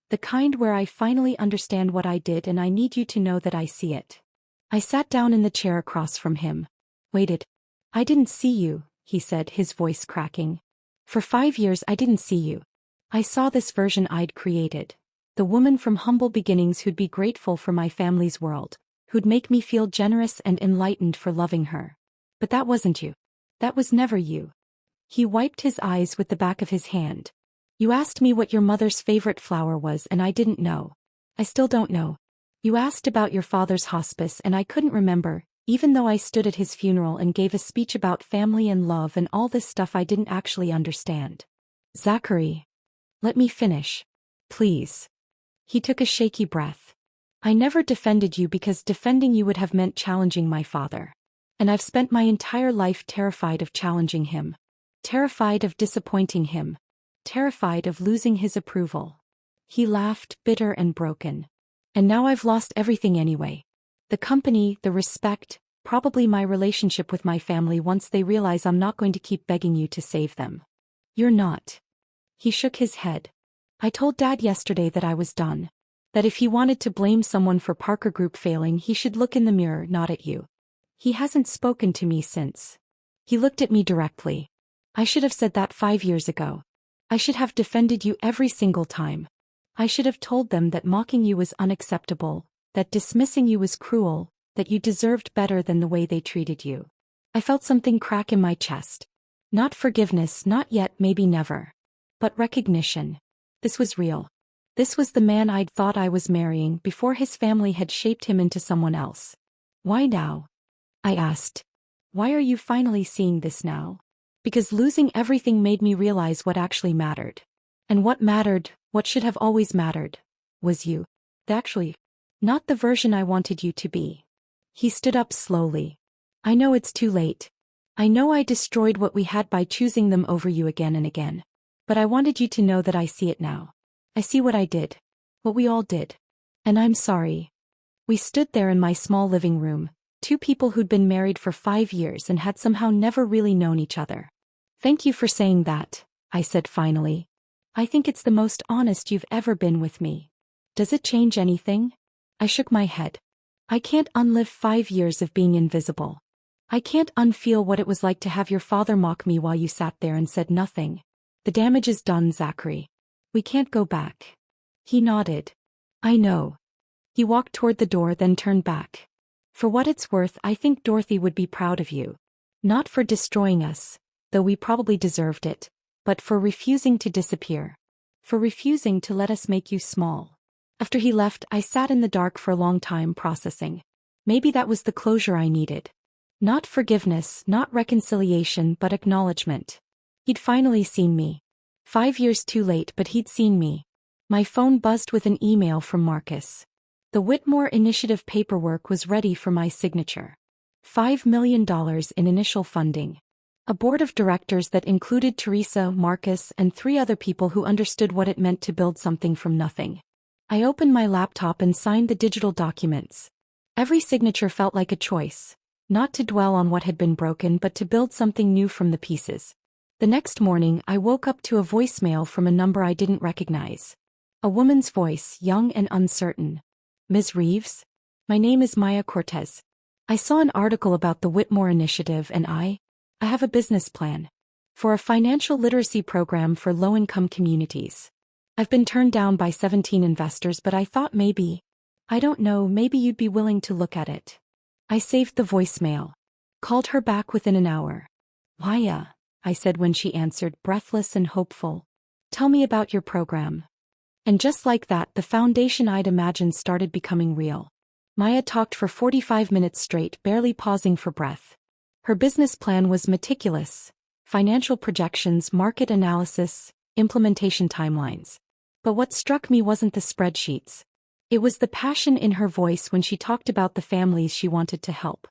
Speaker 1: The kind where I finally understand what I did and I need you to know that I see it." I sat down in the chair across from him. Waited. "I didn't see you," he said, his voice cracking. "For 5 years I didn't see you. I saw this version I'd created. The woman from humble beginnings who'd be grateful for my family's world, who'd make me feel generous and enlightened for loving her. But that wasn't you. That was never you." He wiped his eyes with the back of his hand. "You asked me what your mother's favorite flower was and I didn't know. I still don't know. You asked about your father's hospice and I couldn't remember, even though I stood at his funeral and gave a speech about family and love and all this stuff I didn't actually understand. Zachary. Let me finish. Please." He took a shaky breath. "I never defended you because defending you would have meant challenging my father. And I've spent my entire life terrified of challenging him. Terrified of disappointing him. Terrified of losing his approval." He laughed, bitter and broken. "And now I've lost everything anyway. The company, the respect, probably my relationship with my family once they realize I'm not going to keep begging you to save them." "You're not." He shook his head. "I told Dad yesterday that I was done. That if he wanted to blame someone for Parker Group failing he should look in the mirror, not at you. He hasn't spoken to me since." He looked at me directly. "I should have said that 5 years ago. I should have defended you every single time. I should have told them that mocking you was unacceptable, that dismissing you was cruel, that you deserved better than the way they treated you." I felt something crack in my chest. Not forgiveness, not yet, maybe never. But recognition. This was real. This was the man I'd thought I was marrying before his family had shaped him into someone else. "Why now?" I asked. "Why are you finally seeing this now?" "Because losing everything made me realize what actually mattered. And what mattered, what should have always mattered, was you. Actually, not the version I wanted you to be." He stood up slowly. "I know it's too late. I know I destroyed what we had by choosing them over you again and again. But I wanted you to know that I see it now. I see what I did. What we all did. And I'm sorry." We stood there in my small living room, 2 people who'd been married for 5 years and had somehow never really known each other. "Thank you for saying that," I said finally. "I think it's the most honest you've ever been with me. Does it change anything?" I shook my head. "I can't unlive 5 years of being invisible. I can't unfeel what it was like to have your father mock me while you sat there and said nothing. The damage is done, Zachary. We can't go back." He nodded. "I know." He walked toward the door then turned back. "For what it's worth, I think Dorothy would be proud of you. Not for destroying us, though we probably deserved it, but for refusing to disappear. For refusing to let us make you small." After he left, I sat in the dark for a long time processing. Maybe that was the closure I needed. Not forgiveness, not reconciliation, but acknowledgement. He'd finally seen me. 5 years too late, but he'd seen me. My phone buzzed with an email from Marcus. The Whitmore Initiative paperwork was ready for my signature. $5 million in initial funding. A board of directors that included Teresa, Marcus, and 3 other people who understood what it meant to build something from nothing. I opened my laptop and signed the digital documents. Every signature felt like a choice. Not to dwell on what had been broken but to build something new from the pieces. The next morning, I woke up to a voicemail from a number I didn't recognize. A woman's voice, young and uncertain. "Ms. Reeves? My name is Maya Cortez. I saw an article about the Whitmore Initiative and I have a business plan for a financial literacy program for low-income communities. I've been turned down by 17 investors, but I thought maybe you'd be willing to look at it." I saved the voicemail. Called her back within an hour. "Maya," I said when she answered, breathless and hopeful. "Tell me about your program." And just like that, the foundation I'd imagined started becoming real. Maya talked for 45 minutes straight, barely pausing for breath. Her business plan was meticulous. Financial projections, market analysis, implementation timelines. But what struck me wasn't the spreadsheets. It was the passion in her voice when she talked about the families she wanted to help.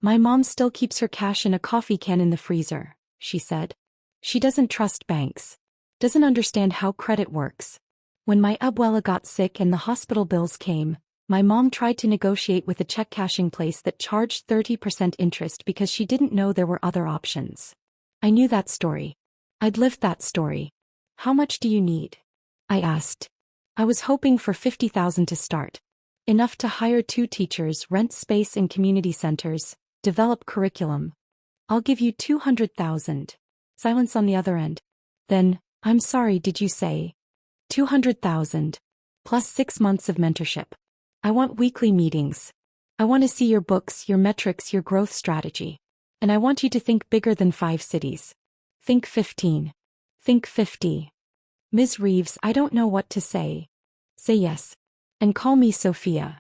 Speaker 1: "My mom still keeps her cash in a coffee can in the freezer," she said. "She doesn't trust banks. Doesn't understand how credit works. When my abuela got sick and the hospital bills came, my mom tried to negotiate with a check cashing place that charged 30% interest because she didn't know there were other options. I knew that story. I'd lived that story. How much do you need?" I asked. I was hoping for $50,000 to start. Enough to hire 2 teachers, rent space in community centers, develop curriculum. "I'll give you $200,000. Silence on the other end. Then, "I'm sorry, did you say?" $200,000. Plus 6 months of mentorship. I want weekly meetings. I want to see your books, your metrics, your growth strategy. And I want you to think bigger than 5 cities. Think 15. Think 50. "Ms. Reeves, I don't know what to say." "Say yes. And call me Sophia."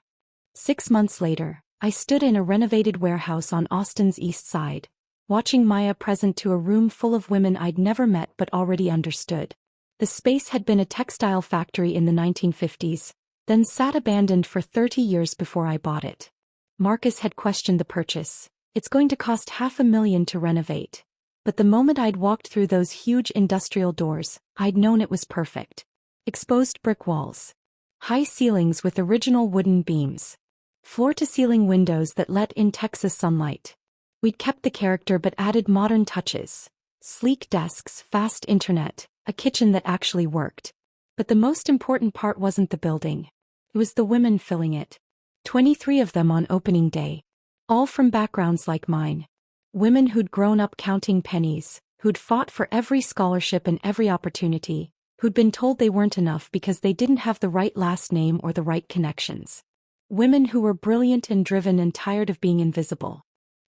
Speaker 1: 6 months later, I stood in a renovated warehouse on Austin's east side, watching Maya present to a room full of women I'd never met but already understood. The space had been a textile factory in the 1950s, then sat abandoned for 30 years before I bought it. Marcus had questioned the purchase. "It's going to cost $500,000 to renovate." But the moment I'd walked through those huge industrial doors, I'd known it was perfect. Exposed brick walls. High ceilings with original wooden beams. Floor-to-ceiling windows that let in Texas sunlight. We'd kept the character but added modern touches. Sleek desks, fast internet, a kitchen that actually worked. But the most important part wasn't the building. It was the women filling it. 23 of them on opening day. All from backgrounds like mine. Women who'd grown up counting pennies, who'd fought for every scholarship and every opportunity, who'd been told they weren't enough because they didn't have the right last name or the right connections. Women who were brilliant and driven and tired of being invisible.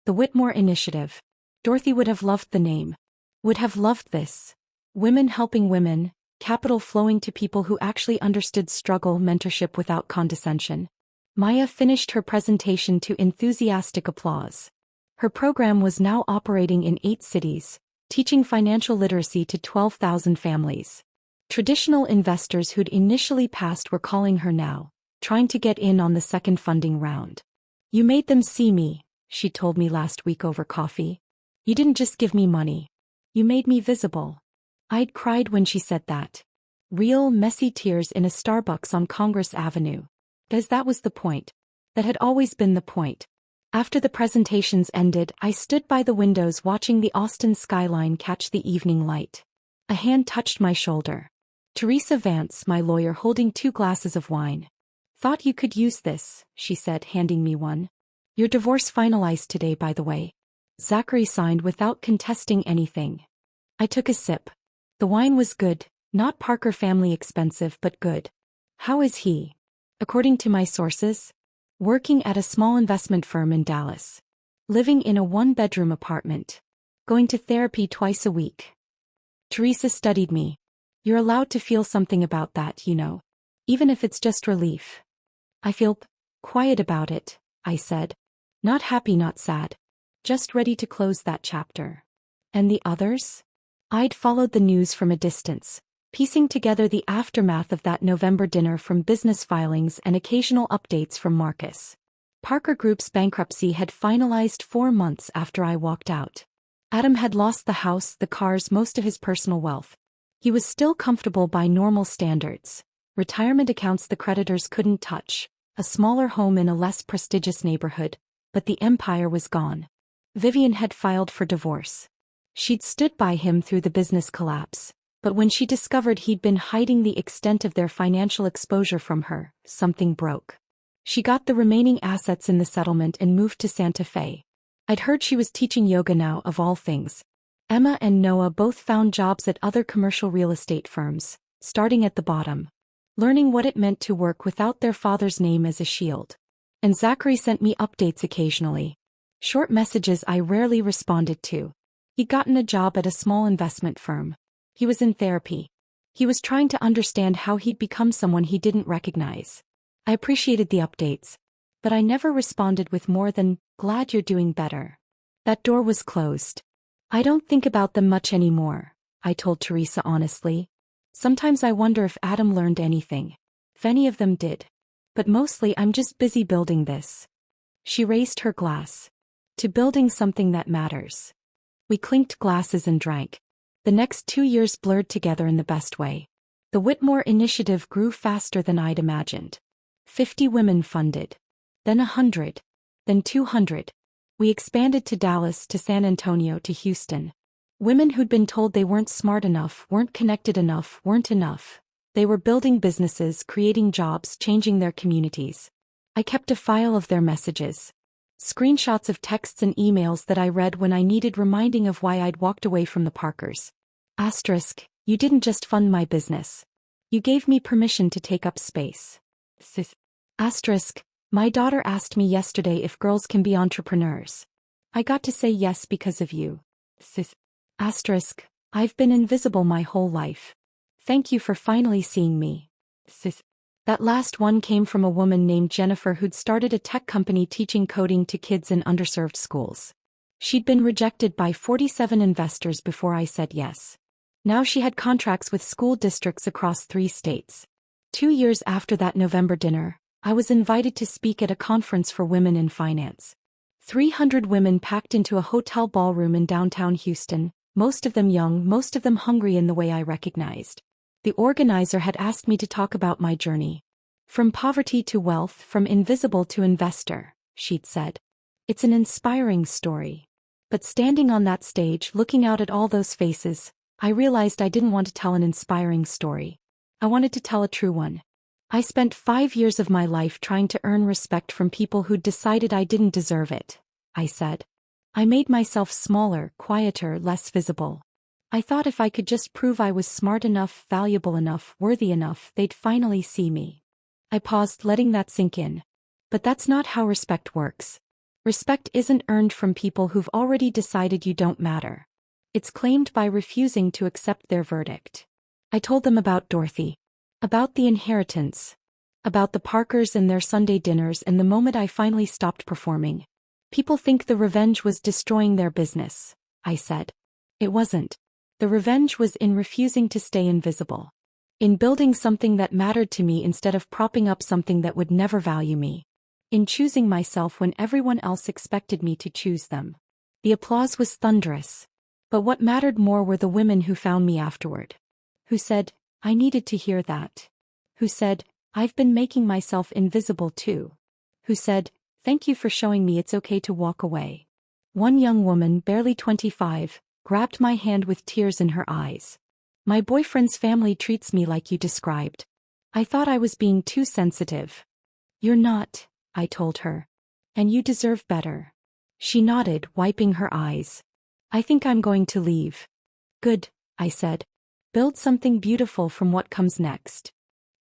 Speaker 1: The Whitmore Initiative. Dorothy would have loved the name. Would have loved this. Women helping women, capital flowing to people who actually understood struggle, mentorship without condescension. Maya finished her presentation to enthusiastic applause. Her program was now operating in 8 cities, teaching financial literacy to 12,000 families. Traditional investors who'd initially passed were calling her now, trying to get in on the second funding round. "You made them see me," she told me last week over coffee. "You didn't just give me money. You made me visible." I'd cried when she said that. Real, messy tears in a Starbucks on Congress Avenue. Because that was the point. That had always been the point. After the presentations ended, I stood by the windows watching the Austin skyline catch the evening light. A hand touched my shoulder. Teresa Vance, my lawyer, holding 2 glasses of wine. "Thought you could use this," she said, handing me one. "Your divorce finalized today, by the way." Zachary signed without contesting anything. I took a sip. The wine was good, not Parker family expensive but good. "How is he?" "According to my sources, working at a small investment firm in Dallas. Living in a 1-bedroom apartment. Going to therapy twice a week." Teresa studied me. "You're allowed to feel something about that, you know. Even if it's just relief." "I feel quiet about it," I said. "Not happy, not sad. Just ready to close that chapter." "And the others?" I'd followed the news from a distance, piecing together the aftermath of that November dinner from business filings and occasional updates from Marcus. Parker Group's bankruptcy had finalized 4 months after I walked out. Adam had lost the house, the cars, most of his personal wealth. He was still comfortable by normal standards. Retirement accounts the creditors couldn't touch, a smaller home in a less prestigious neighborhood, but the empire was gone. Vivian had filed for divorce. She'd stood by him through the business collapse, but when she discovered he'd been hiding the extent of their financial exposure from her, something broke. She got the remaining assets in the settlement and moved to Santa Fe. I'd heard she was teaching yoga now, of all things. Emma and Noah both found jobs at other commercial real estate firms, starting at the bottom, learning what it meant to work without their father's name as a shield. And Zachary sent me updates occasionally. Short messages I rarely responded to. He'd gotten a job at a small investment firm. He was in therapy. He was trying to understand how he'd become someone he didn't recognize. I appreciated the updates, but I never responded with more than, "Glad you're doing better." That door was closed. "I don't think about them much anymore," I told Teresa honestly. "Sometimes I wonder if Adam learned anything. If any of them did. But mostly I'm just busy building this." She raised her glass. "To building something that matters." We clinked glasses and drank. The next 2 years blurred together in the best way. The Whitmore initiative grew faster than I'd imagined. 50 women funded. Then 100. Then 200. We expanded to Dallas, to San Antonio, to Houston. Women who'd been told they weren't smart enough, weren't connected enough, weren't enough. They were building businesses, creating jobs, changing their communities. I kept a file of their messages. Screenshots of texts and emails that I read when I needed reminding of why I'd walked away from the Parkers. Asterisk, you didn't just fund my business. You gave me permission to take up space. Asterisk, my daughter asked me yesterday if girls can be entrepreneurs. I got to say yes because of you. Asterisk, I've been invisible my whole life. Thank you for finally seeing me. That last one came from a woman named Jennifer who'd started a tech company teaching coding to kids in underserved schools. She'd been rejected by 47 investors before I said yes. Now she had contracts with school districts across 3 states. 2 years after that November dinner, I was invited to speak at a conference for women in finance. 300 women packed into a hotel ballroom in downtown Houston, most of them young, most of them hungry in the way I recognized. The organizer had asked me to talk about my journey. From poverty to wealth, from invisible to investor, she'd said. It's an inspiring story. But standing on that stage, looking out at all those faces, I realized I didn't want to tell an inspiring story. I wanted to tell a true one. I spent 5 years of my life trying to earn respect from people who'd decided I didn't deserve it, I said. I made myself smaller, quieter, less visible. I thought if I could just prove I was smart enough, valuable enough, worthy enough, they'd finally see me. I paused, letting that sink in. But that's not how respect works. Respect isn't earned from people who've already decided you don't matter. It's claimed by refusing to accept their verdict. I told them about Dorothy. About the inheritance. About the Parkers and their Sunday dinners and the moment I finally stopped performing. People think the revenge was destroying their business, I said. It wasn't. The revenge was in refusing to stay invisible. In building something that mattered to me instead of propping up something that would never value me. In choosing myself when everyone else expected me to choose them. The applause was thunderous. But what mattered more were the women who found me afterward. Who said, I needed to hear that. Who said, I've been making myself invisible too. Who said, thank you for showing me it's okay to walk away. One young woman, barely 25, grabbed my hand with tears in her eyes. My boyfriend's family treats me like you described. I thought I was being too sensitive. You're not, I told her. And you deserve better. She nodded, wiping her eyes. I think I'm going to leave. Good, I said. Build something beautiful from what comes next.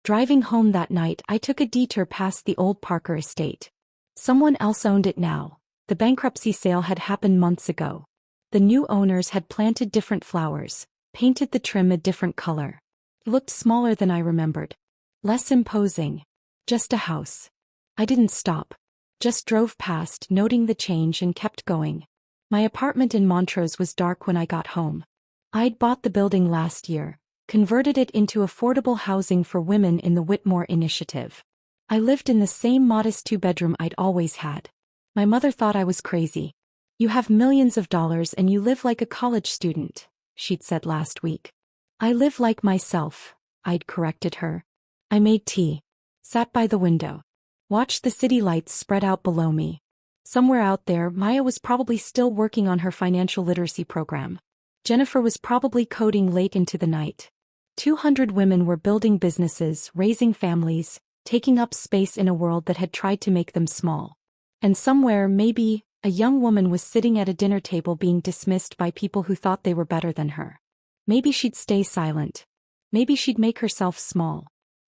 Speaker 1: Driving home that night, I took a detour past the old Parker estate. Someone else owned it now. The bankruptcy sale had happened months ago. The new owners had planted different flowers, painted the trim a different color. It looked smaller than I remembered. Less imposing. Just a house. I didn't stop. Just drove past, noting the change and kept going. My apartment in Montrose was dark when I got home. I'd bought the building last year, converted it into affordable housing for women in the Whitmore initiative. I lived in the same modest 2-bedroom I'd always had. My mother thought I was crazy. You have millions of dollars and you live like a college student, she'd said last week. I live like myself, I'd corrected her. I made tea. Sat by the window. Watched the city lights spread out below me. Somewhere out there, Maya was probably still working on her financial literacy program. Jennifer was probably coding late into the night. 200 women were building businesses, raising families, taking up space in a world that had tried to make them small. And somewhere, maybe, a young woman was sitting at a dinner table being dismissed by people who thought they were better than her. Maybe she'd stay silent. Maybe she'd make herself small.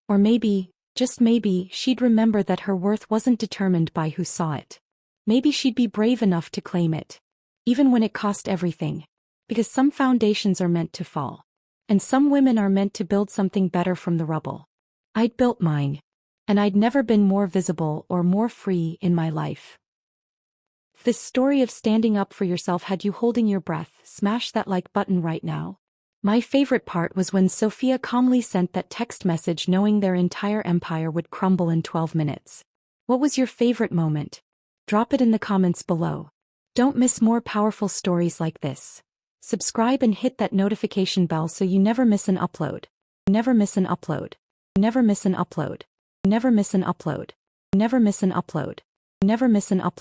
Speaker 1: Or maybe, just maybe, she'd remember that her worth wasn't determined by who saw it. Maybe she'd be brave enough to claim it. Even when it cost everything. Because some foundations are meant to fall. And some women are meant to build something better from the rubble. I'd built mine. And I'd never been more visible or more free in my life. If this story of standing up for yourself had you holding your breath, smash that like button right now. My favorite part was when Sophia calmly sent that text message knowing their entire empire would crumble in 12 minutes. What was your favorite moment? Drop it in the comments below. Don't miss more powerful stories like this. Subscribe and hit that notification bell so you never miss an upload. Never miss an upload. Never miss an upload. Never miss an upload. Never miss an upload. Never miss an upload.